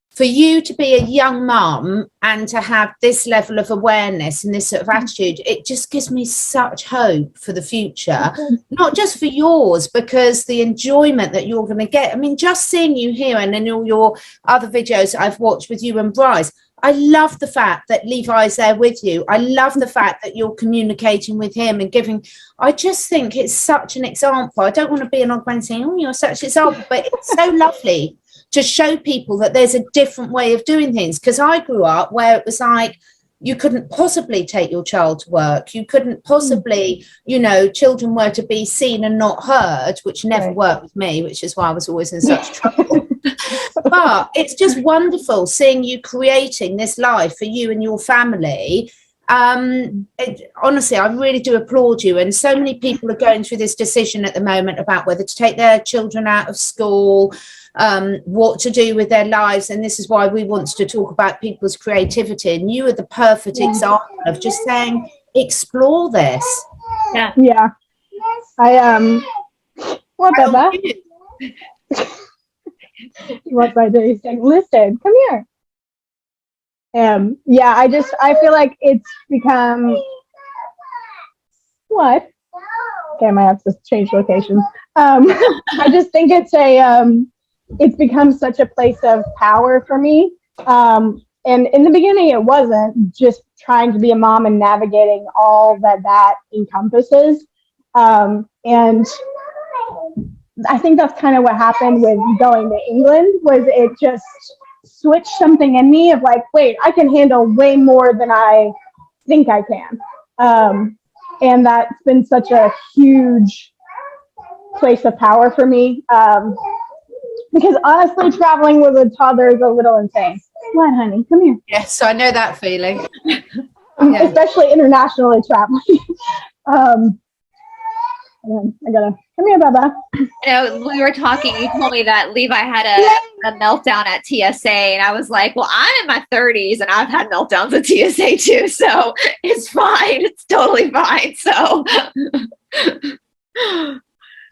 for you to be a young mum and to have this level of awareness and this sort of attitude, it just gives me such hope for the future, not just for yours, because the enjoyment that you're going to get. I mean, just seeing you here and in all your other videos I've watched with you and Brice, I love the fact that Levi's there with you. I love the fact that you're communicating with him and giving. I just think it's such an example. I don't want to be an odd man saying, oh, you're such an example, but it's so lovely to show people that there's a different way of doing things. Because I grew up where it was like, you couldn't possibly take your child to work. You couldn't possibly, you know, children were to be seen and not heard, which never worked with me, which is why I was always in such trouble. But it's just wonderful seeing you creating this life for you and your family. Honestly, I really do applaud you. And so many people are going through this decision at the moment about whether to take their children out of school, what to do with their lives. And this is why we want to talk about people's creativity. And you are the perfect example of just saying, explore this. Yeah. What about what I do? He's saying, listen, come here. I feel like it's become what? Okay, I might have to change locations. I just think it's become such a place of power for me. And in the beginning, it wasn't just trying to be a mom and navigating all that encompasses. And I think that's kind of what happened with going to England, was it just switched something in me of like, wait, I can handle way more than I think I can. And that's been such a huge place of power for me. Because honestly, traveling with a toddler is a little insane. Come on, honey, come here. Yes, I know that feeling. Especially internationally traveling. I gotta come here, Baba. You know, we were talking, you told me that Levi had a meltdown at TSA, and I was like, well, I'm in my 30s and I've had meltdowns at TSA too, so it's fine. It's totally fine. So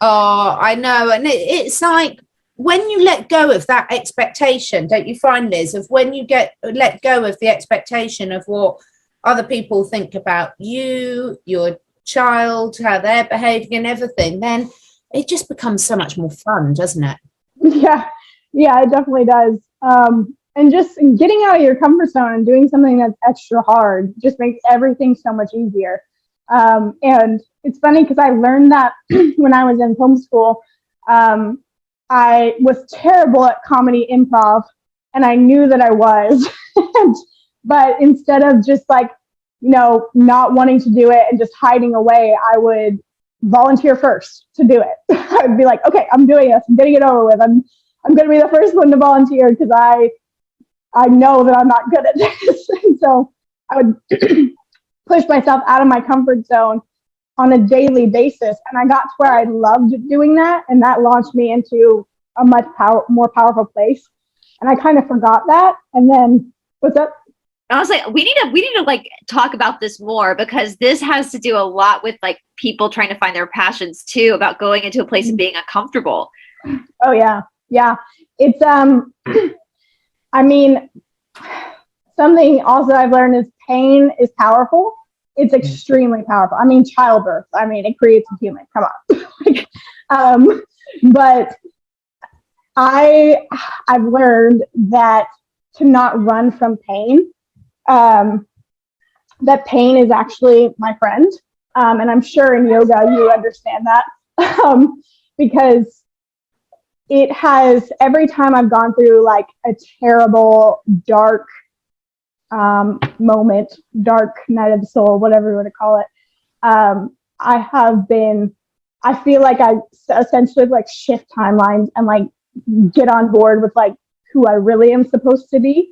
oh, I know. And it's like, when you let go of that expectation, don't you find, Liz, of when you let go of the expectation of what other people think about you, your child, how they're behaving and everything, then it just becomes so much more fun, doesn't it? Yeah, it definitely does. And just getting out of your comfort zone and doing something that's extra hard just makes everything so much easier. And it's funny because I learned that when I was in film school. I was terrible at comedy improv, and I knew that I was. But instead of just like, you know, not wanting to do it and just hiding away, I would volunteer first to do it. I'd be like, okay, I'm doing this. I'm getting it over with. I'm going to be the first one to volunteer because I know that I'm not good at this. And so I would push myself out of my comfort zone on a daily basis. And I got to where I loved doing that. And that launched me into a much more powerful place. And I kind of forgot that. And then what's up? I was like, we need to like talk about this more, because this has to do a lot with like people trying to find their passions too, about going into a place of being uncomfortable. Oh yeah. Yeah. It's, I mean, something also I've learned is pain is powerful. It's extremely powerful. I mean, childbirth, I mean, it creates a human, come on. But I've learned that to not run from pain, that pain is actually my friend. And I'm sure in yoga you understand that, because it has, every time I've gone through like a terrible, dark moment, dark night of the soul, whatever you want to call it, I feel like I essentially like shift timelines and like get on board with like who I really am supposed to be.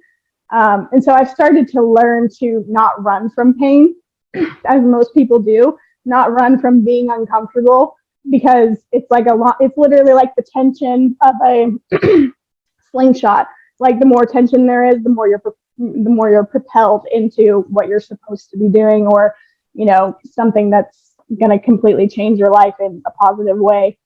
And so I've started to learn to not run from pain, as most people do, not run from being uncomfortable, because it's like it's literally like the tension of a slingshot. Like the more tension there is, the more you're propelled into what you're supposed to be doing, or, you know, something that's going to completely change your life in a positive way.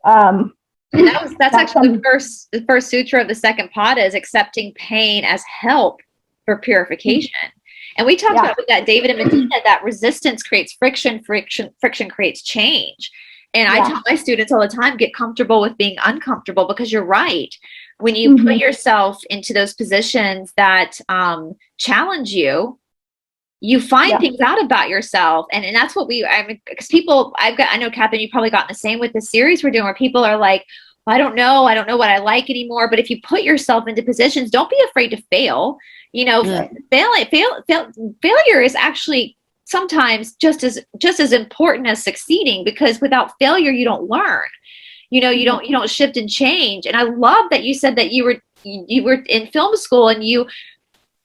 That's actually the first sutra of the second pada, is accepting pain as help for purification. And we talked about with that David and Medina, that resistance creates friction creates change. And I tell my students all the time, get comfortable with being uncomfortable, because you're right. When you put yourself into those positions that challenge you, you find things out about yourself. And that's what because people, I know, Catherine, you've probably gotten the same with the series we're doing, where people are like, I don't know what I like anymore. But if you put yourself into positions, don't be afraid to fail. You know, failure is actually sometimes just as important as succeeding, because without failure, you don't learn. You know, you don't shift and change. And I love that you said that you were in film school and you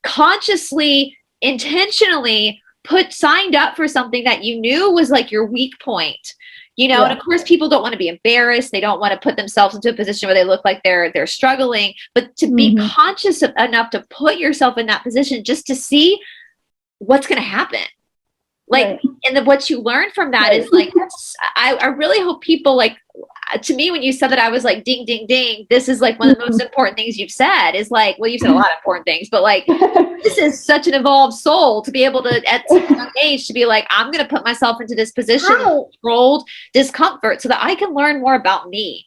consciously, intentionally signed up for something that you knew was like your weak point. You know, and of course people don't want to be embarrassed. They don't want to put themselves into a position where they look like they're struggling, but to be conscious enough to put yourself in that position just to see what's going to happen. Like, and what you learn from that is like, I really hope people, like, to me, when you said that, I was like, ding, ding, ding. This is like one of the most important things you've said, is like, well, you've said a lot of important things, but like, this is such an evolved soul to be able to, at such a young age, to be like, I'm going to put myself into this position of controlled discomfort so that I can learn more about me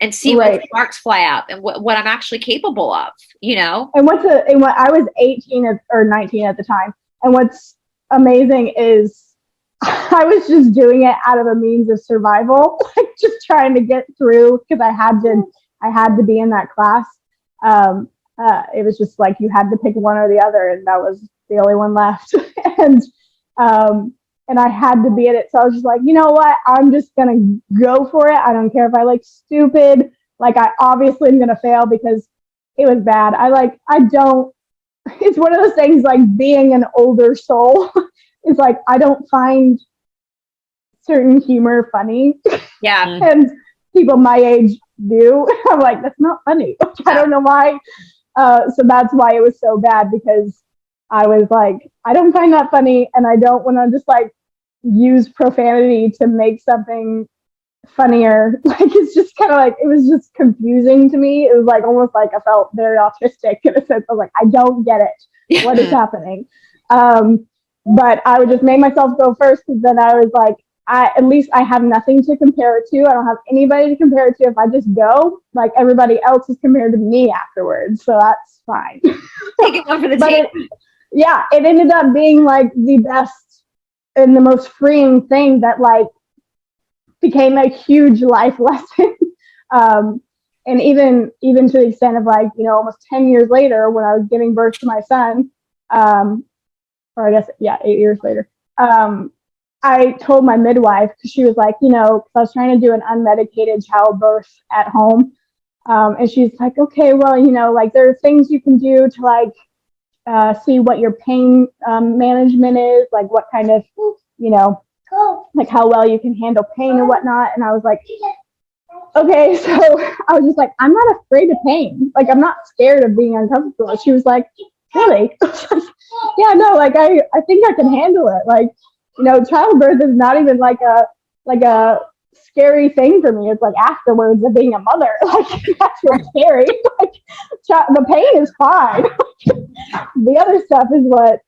and see what sparks fly up and what I'm actually capable of, you know? And I was 18 or 19 at the time. And what's amazing is I was just doing it out of a means of survival, like just trying to get through, because I had to be in that class. It was just like you had to pick one or the other, and that was the only one left. And I had to be in it. So I was just like, you know what? I'm just gonna go for it. I don't care if I look stupid. Like, I obviously am gonna fail because it was bad. It's one of those things, like being an older soul. It's like, I don't find certain humor funny. Yeah. And people my age do. I'm like, that's not funny. I don't know why. So that's why it was so bad, because I was like, I don't find that funny, and I don't want to just like use profanity to make something funnier. Like, it's just kind of like, it was just confusing to me. It was like almost like I felt very autistic in a sense. I was like, I don't get it. What is happening? But I would just make myself go first, because then I was like, at least I have nothing to compare it to. I don't have anybody to compare it to. If I just go, like, everybody else is compared to me afterwards, so that's fine. Taking one for the team. It ended up being like the best and the most freeing thing that like became a huge life lesson. And even to the extent of like, you know, almost 10 years later, when I was giving birth to my son, or I guess, 8 years later, I told my midwife, because she was like, you know, I was trying to do an unmedicated childbirth at home. And she's like, okay, well, you know, like, there are things you can do to like see what your pain management is, like what kind of, you know, like how well you can handle pain and whatnot. And I was like, okay, so I was just like, I'm not afraid of pain. Like, I'm not scared of being uncomfortable. She was like, really? Yeah, no, like I think I can handle it. Like, you know, childbirth is not even like a scary thing for me. It's like afterwards of being a mother. Like, that's what's scary. Like, the pain is fine. The other stuff is what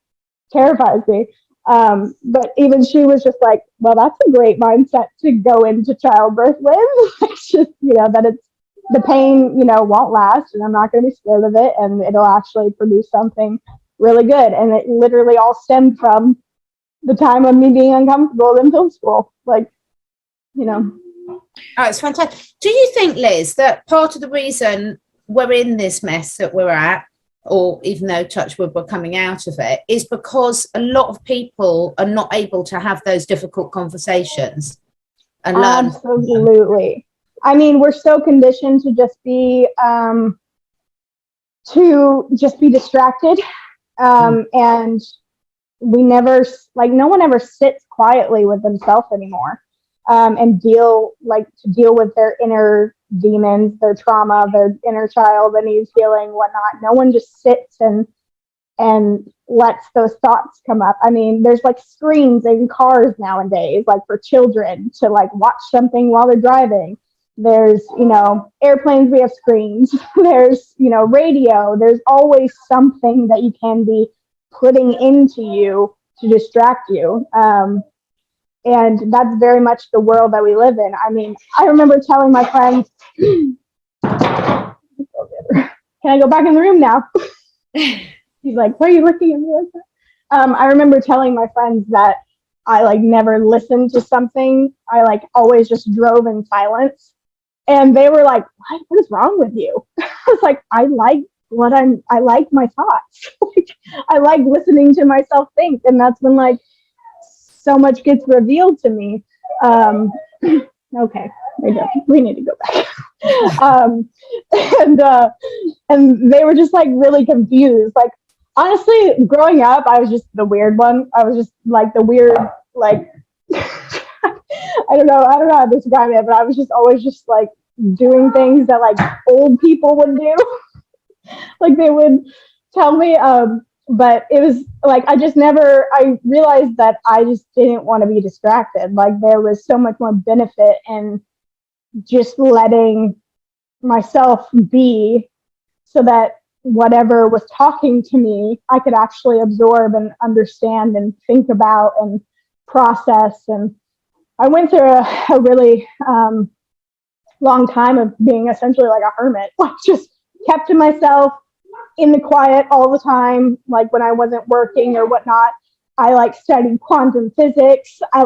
terrifies me. But even she was just like, well, that's a great mindset to go into childbirth with. It's just, you know, that it's the pain, you know, won't last, and I'm not going to be scared of it, and it'll actually produce something really good. And it literally all stemmed from the time of me being uncomfortable in film school. Like, you know. Oh, it's fantastic. Do you think, Liz, that part of the reason we're in this mess that we're at, or even though touch wood we're coming out of it, is because a lot of people are not able to have those difficult conversations and learn? Absolutely. I mean, we're so conditioned to just be distracted, and we never, like, no one ever sits quietly with themselves anymore, and deal with their inner demons, their trauma, their inner child that needs healing, whatnot. No one just sits and lets those thoughts come up. I mean, there's like screens in cars nowadays, like for children to like watch something while they're driving. There's, you know, airplanes, we have screens. There's, you know, radio. There's always something that you can be putting into you to distract you. And that's very much the world that we live in. I mean, I remember telling my friends, can I go back in the room now? He's like, why are you looking at me like that? I remember telling my friends that I like never listened to something. I like always just drove in silence. And they were like, what is wrong with you? I was like, I like my thoughts. I like listening to myself think. And that's when like so much gets revealed to me. Okay, we need to go back. And they were just like really confused. Like, honestly, growing up, I was just the weird one. I was just like the weird, like, I don't know how to describe it, but I was just always just like doing things that like old people would do. Like they would tell me, but it was like I realized that I just didn't want to be distracted. Like there was so much more benefit in just letting myself be, so that whatever was talking to me, I could actually absorb and understand and think about and process. And I went through a really long time of being essentially like a hermit, like just kept to myself in the quiet all the time. Like when I wasn't working or whatnot, I like studied quantum physics. I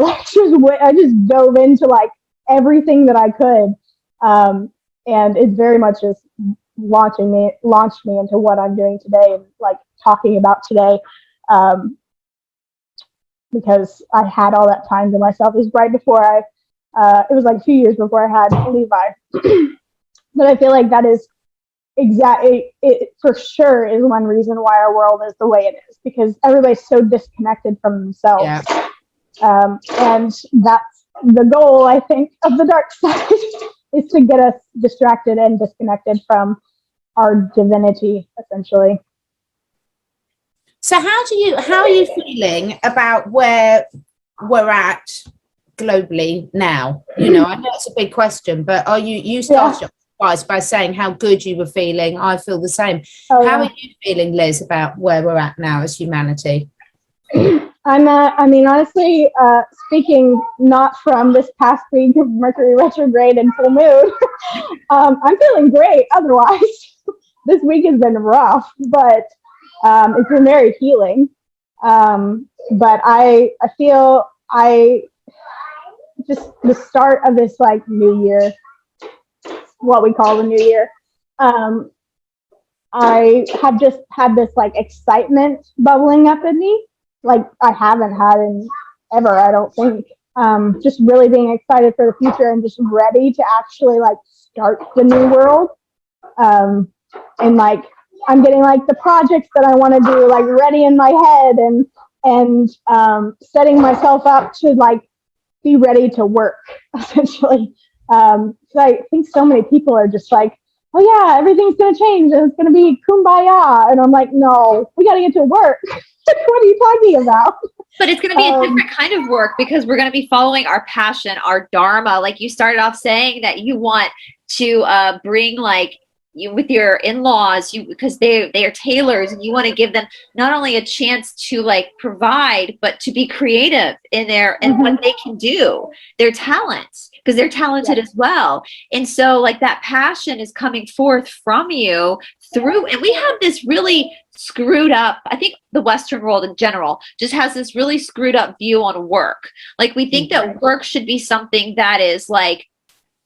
just dove into like everything that I could. And it very much just launched me into what I'm doing today and like talking about today. Because I had all that time to myself. It was right before it was like 2 years before I had Levi. But I feel like that is it for sure is one reason why our world is the way it is, because everybody's so disconnected from themselves. Yeah. And that's the goal, I think, of the dark side is to get us distracted and disconnected from our divinity, essentially. So how are you feeling about where we're at globally now? You know, I know it's a big question, but you started by saying how good you were feeling. I feel the same. How are you feeling, Liz, about where we're at now as humanity? I mean, honestly, speaking not from this past week of Mercury retrograde and full moon, I'm feeling great. Otherwise, this week has been rough, but it's been very healing. But I feel just the start of this like new year, what we call the new year. I have just had this like excitement bubbling up in me, like I haven't had in ever, I don't think. Just really being excited for the future and just ready to actually like start the new world. And like I'm getting like the projects that I want to do like ready in my head, and setting myself up to like be ready to work essentially. So I think so many people are just like, oh yeah, everything's going to change and it's going to be kumbaya. And I'm like, no, we got to get to work. What are you talking about? But it's going to be a different kind of work because we're going to be following our passion, our dharma. Like you started off saying that you want to bring like you with your in-laws, because they are tailors, and you want to give them not only a chance to like provide, but to be creative in their and what they can do, their talents, because they're talented as well. And so like that passion is coming forth from you through, and we have this really screwed up, I think the Western world in general just has this really screwed up view on work. Like we think that work should be something that is like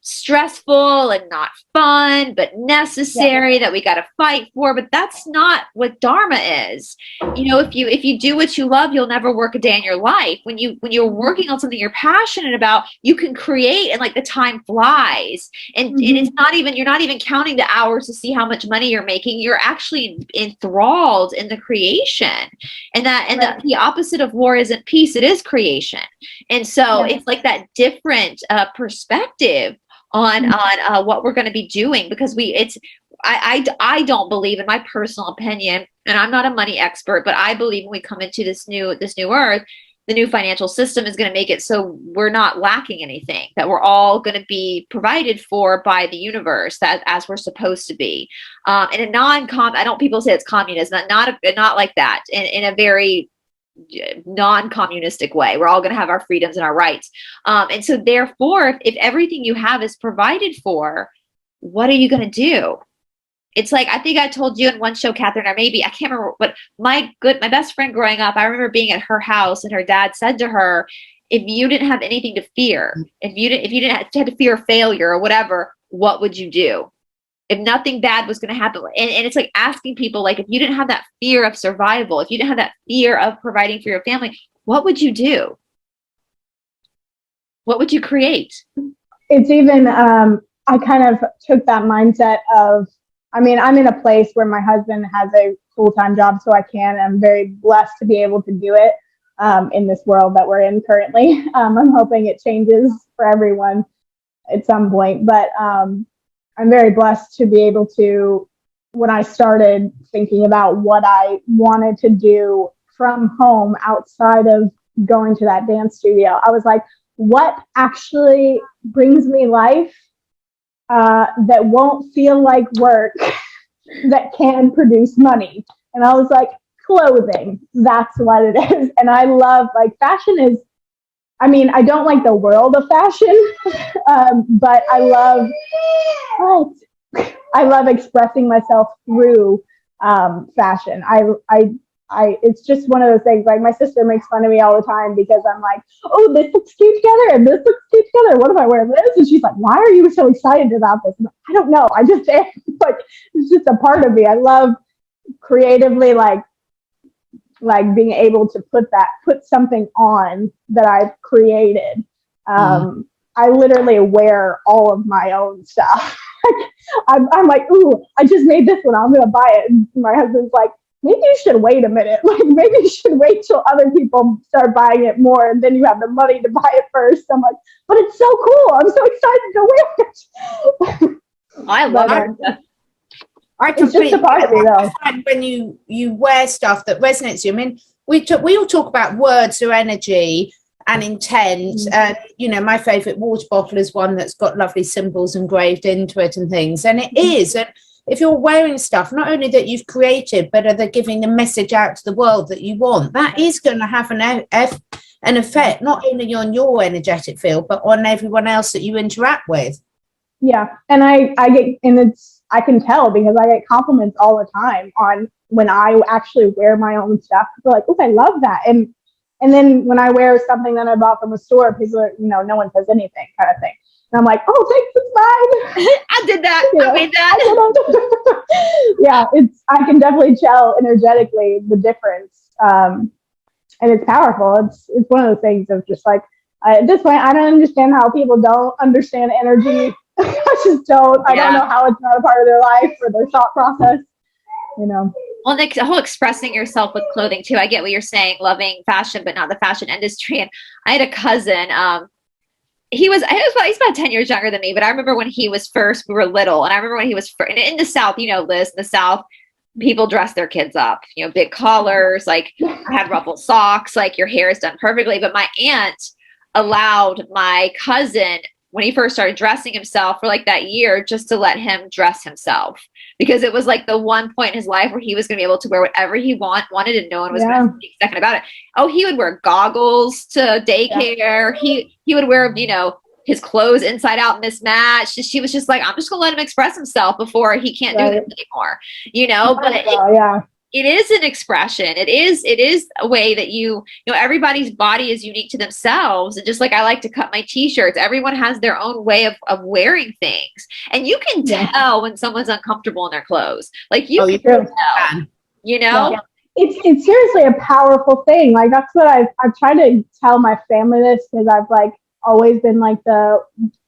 stressful and not fun, but necessary, that we got to fight for. But that's not what dharma is. You know, if you do what you love, you'll never work a day in your life. When you're working on something you're passionate about, you can create, and like the time flies, and it's not even, you're not even counting the hours to see how much money you're making. You're actually enthralled in the creation, and the opposite of war isn't peace, it is creation. And so it's like that different perspective on what we're going to be doing, because I don't believe, in my personal opinion, and I'm not a money expert, but I believe when we come into this new earth, the new financial system is going to make it so we're not lacking anything, that we're all going to be provided for by the universe, that as we're supposed to be. In a I don't, people say it's communism, not like that, in a very non-communistic way. We're all going to have our freedoms and our rights. And so therefore, if everything you have is provided for, what are you going to do? It's like, I think I told you in one show, Catherine, or maybe, I can't remember, but my best friend growing up, I remember being at her house and her dad said to her, if you didn't have anything to fear, if you didn't have to fear failure or whatever, what would you do? If nothing bad was going to happen. And it's like asking people, like, if you didn't have that fear of survival, if you didn't have that fear of providing for your family, what would you do? What would you create? It's even, I kind of took that mindset of, I mean, I'm in a place where my husband has a full-time job, so I'm very blessed to be able to do it in this world that we're in currently. I'm hoping it changes for everyone at some point, but I'm very blessed to be able to, when I started thinking about what I wanted to do from home outside of going to that dance studio, I was like, what actually brings me life that won't feel like work, that can produce money? And I was like, clothing, that's what it is. And I love, like, fashion is, I mean, I don't like the world of fashion, but I love expressing myself through fashion. It's just one of those things. Like, my sister makes fun of me all the time because I'm like, oh, this looks cute together and this looks cute together. What if I wear this? And she's like, why are you so excited about this? I don't know. I just am. Like, it's just a part of me. I love creatively, like being able to put something on that I've created. I literally wear all of my own stuff. I'm like, ooh, I just made this one, I'm gonna buy it. And my husband's like, maybe you should wait a minute. Like, maybe you should wait till other people start buying it more, and then you have the money to buy it first. I'm like, but it's so cool. I'm so excited to wear it. I love it. It's just a part of me, though. When you wear stuff that resonates with you. I mean, we all talk about words or energy and intent. You know, my favorite water bottle is one that's got lovely symbols engraved into it and things. And it is. And if you're wearing stuff, not only that you've created, but are they giving a message out to the world that you want, that is going to have an effect, not only on your energetic field, but on everyone else that you interact with. Yeah. And I can tell because I get compliments all the time on when I actually wear my own stuff. They're like, oh, I love that. And then when I wear something that I bought from a store, people are, no one says anything, kind of thing. And I'm like, oh, thanks, it's mine. I did that. I made that. Yeah, I can definitely tell energetically the difference. And it's powerful. It's one of those things of just like, at this point, I don't understand how people don't understand energy. I just don't. I don't know how it's not a part of their life or their thought process, Well, the whole expressing yourself with clothing too. I get what you're saying, loving fashion, but not the fashion industry. And I had a cousin, he's about 10 years younger than me, but I remember when he was first, we were little, and I remember when he was first, in the South, you know, Liz, in the South, people dress their kids up, you know, big collars, like I had ruffled socks, like your hair is done perfectly. But my aunt allowed my cousin, when he first started dressing himself for like that year, just to let him dress himself, because it was like the one point in his life where he was going to be able to wear whatever he wanted, and no one was going to be a second about it. Oh, he would wear goggles to daycare. He would wear, you know, his clothes inside out mismatched. She was just like, I'm just gonna let him express himself before he can't do this anymore, you know. But it is an expression. It is a way that you know, everybody's body is unique to themselves. And just like I like to cut my t-shirts, everyone has their own way of wearing things. And you can tell when someone's uncomfortable in their clothes. Like you can tell, you know? Yeah. It's seriously a powerful thing. Like that's what I've tried to tell my family this, because I've like always been like the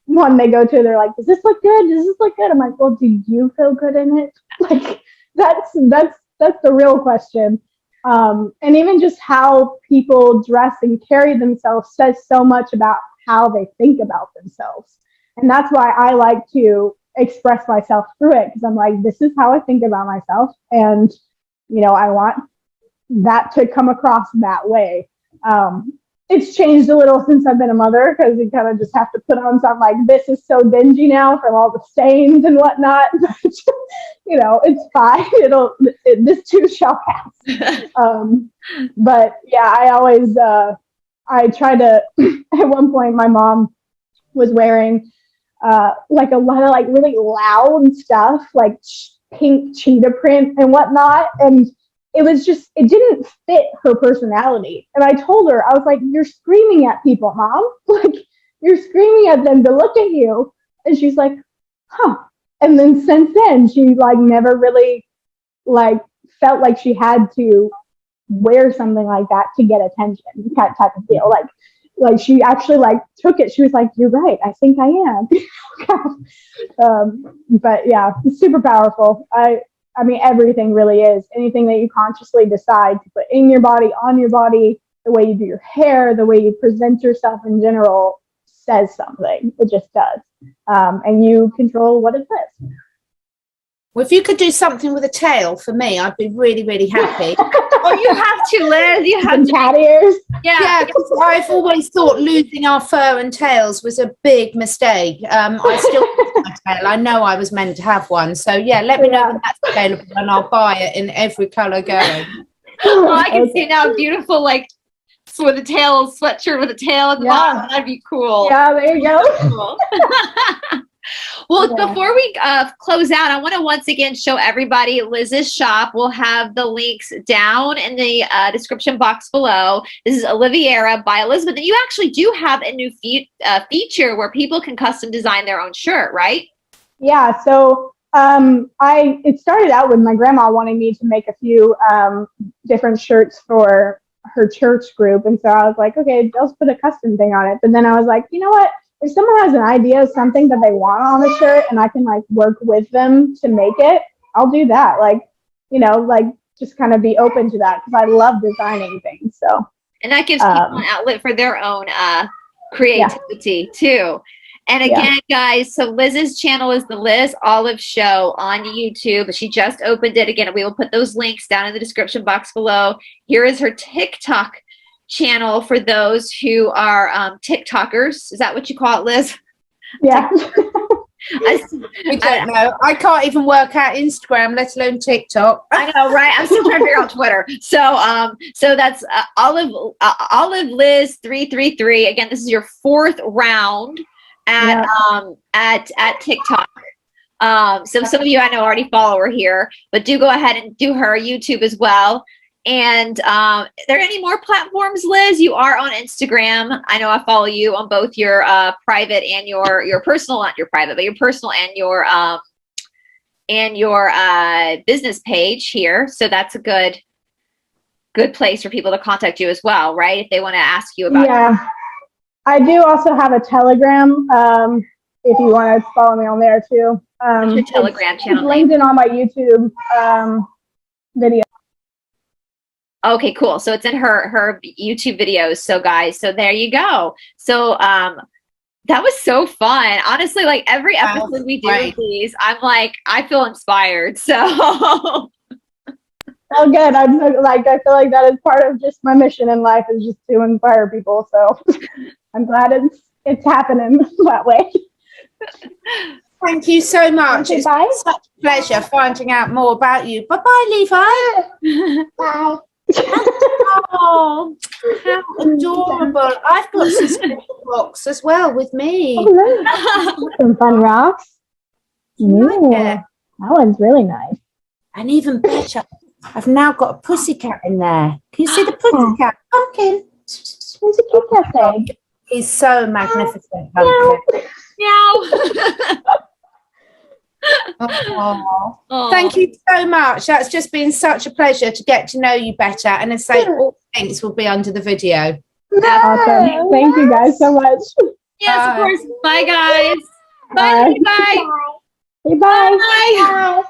one they go to. They're like, does this look good? Does this look good? I'm like, well, do you feel good in it? Like that's the real question. And even just how people dress and carry themselves says so much about how they think about themselves. And that's why I like to express myself through it, because I'm like, this is how I think about myself. And, you know, I want that to come across that way. It's changed a little since I've been a mother, because you kind of just have to put on something like, this is so dingy now from all the stains and whatnot. But, you know, it's fine. This too shall pass. But yeah, I always, I try to, at one point my mom was wearing like a lot of like really loud stuff, like pink cheetah print and whatnot. And it was just, it didn't fit her personality. And I told her, I was like, you're screaming at people, Mom. Like, you're screaming at them to look at you. And she's like, huh. And then since then, she like never really like felt like she had to wear something like that to get attention, type of deal. Like she actually like took it. She was like, you're right. I think I am. But yeah, it's super powerful. I mean, everything really is. Anything that you consciously decide to put in your body, on your body, the way you do your hair, the way you present yourself in general says something. It just does. And you control what it says. Well, if you could do something with a tail for me, I'd be really, really happy. Oh, you have to, Liz. You have to. Cat ears. Yeah, because I've always thought losing our fur and tails was a big mistake. I still have my tail. I know I was meant to have one. So yeah, let me know when that's available, and I'll buy it in every colour going. Well, I can see now beautiful, like with a tail, sweatshirt with a tail at the bottom. That'd be cool. Yeah, there you go. Cool. Well, before we close out, I want to once again show everybody Liz's shop. We'll have the links down in the description box below. This is Oliviera by Elizabeth. And you actually do have a new feature where people can custom design their own shirt, right? Yeah, so it started out with my grandma wanting me to make a few different shirts for her church group. And so I was like, okay, I'll just put a custom thing on it. But then I was like, you know what? If someone has an idea of something that they want on the shirt and I can like work with them to make it, I'll do that. Like, you know, like just kind of be open to that, because I love designing things. So, and that gives people an outlet for their own creativity too. And again, guys, so Liz's channel is the Liz Olive Show on YouTube. She just opened it again. We will put those links down in the description box below. Here is her TikTok channel for those who are TikTokers. Is that what you call it, Liz? Yeah. I don't know. I can't even work out Instagram, let alone TikTok. I know, right? I'm still trying to figure out Twitter. So that's Olive Liz 333. Again, this is your 4th round at TikTok. So some of you I know already follow her here, but do go ahead and do her YouTube as well. And are there any more platforms, Liz? You are on Instagram. I know I follow you on both your private and your personal, not your private, but your personal and your business page here. So that's a good place for people to contact you as well, right? If they want to ask you about. Yeah, I do also have a Telegram. If you want to follow me on there too. Your Telegram channel. It's linked in on my YouTube video. Okay, cool. So it's in her YouTube videos. So guys, so there you go. So That was so fun. Honestly, like every episode we do Right. of these, I'm like, I feel inspired. So Oh, good. I'm like, I feel like that is part of just my mission in life is just to inspire people. So I'm glad it's happening that way. Thank you so much. Okay, It's bye. been such a pleasure finding out more about you. Bye-bye, Levi. Bye. Oh, how adorable. I've got some special rocks as well with me. Oh, look. Some fun rocks. Like Ooh, it. that one's really nice. And even better, I've now got a pussycat in there. Can you see the pussycat? Pumpkin. Where's a Kit Kat thing? He's so magnificent, Pumpkin. Meow. Oh. Oh. Thank you so much. That's just been such a pleasure to get to know you better. And as I say, all links will be under the video. Awesome. Thank you guys so much. Yes, of Bye. course. Bye, guys. Bye. Bye. Bye. Bye. Bye. Bye. Bye.